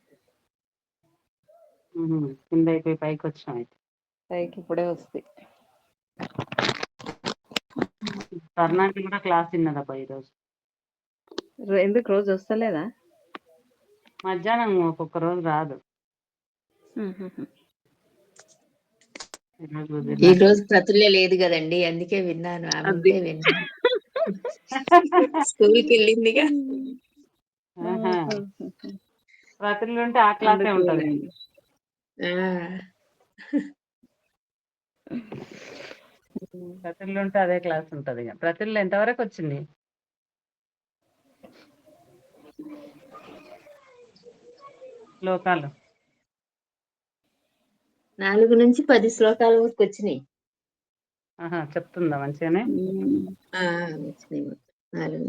కింద అయిపోయి పైకి వచ్చాం అయితే. పైకి ఇప్పుడే వస్తాయి. కర్ణాటక కూడా క్లాస్ తిన్నదబ్బా ఈరోజు. ఎందుకు రోజు వస్తలేదా? మధ్యాహ్నం ఒక్కొక్క రోజు రాదు. ఈ రోజు ప్రతుల్య లేదు కదండి, అందుకే విన్నాను. ఆమె ఉంటే విన్నాను. స్కూల్కి వెళ్ళిందిగా. ప్రతులు ఉంటే ఆ క్లాసే ఉంటది. ప్రతులు ఉంటే అదే క్లాస్ ఉంటది. ప్రతులు ఎంతవరకు వచ్చింది? శ్లోకాలు 4 నుంచి 10 శ్లోకాల వరకు వచ్చినాయి. చెప్తుందా మంచిగానే? వచ్చినాయి. 4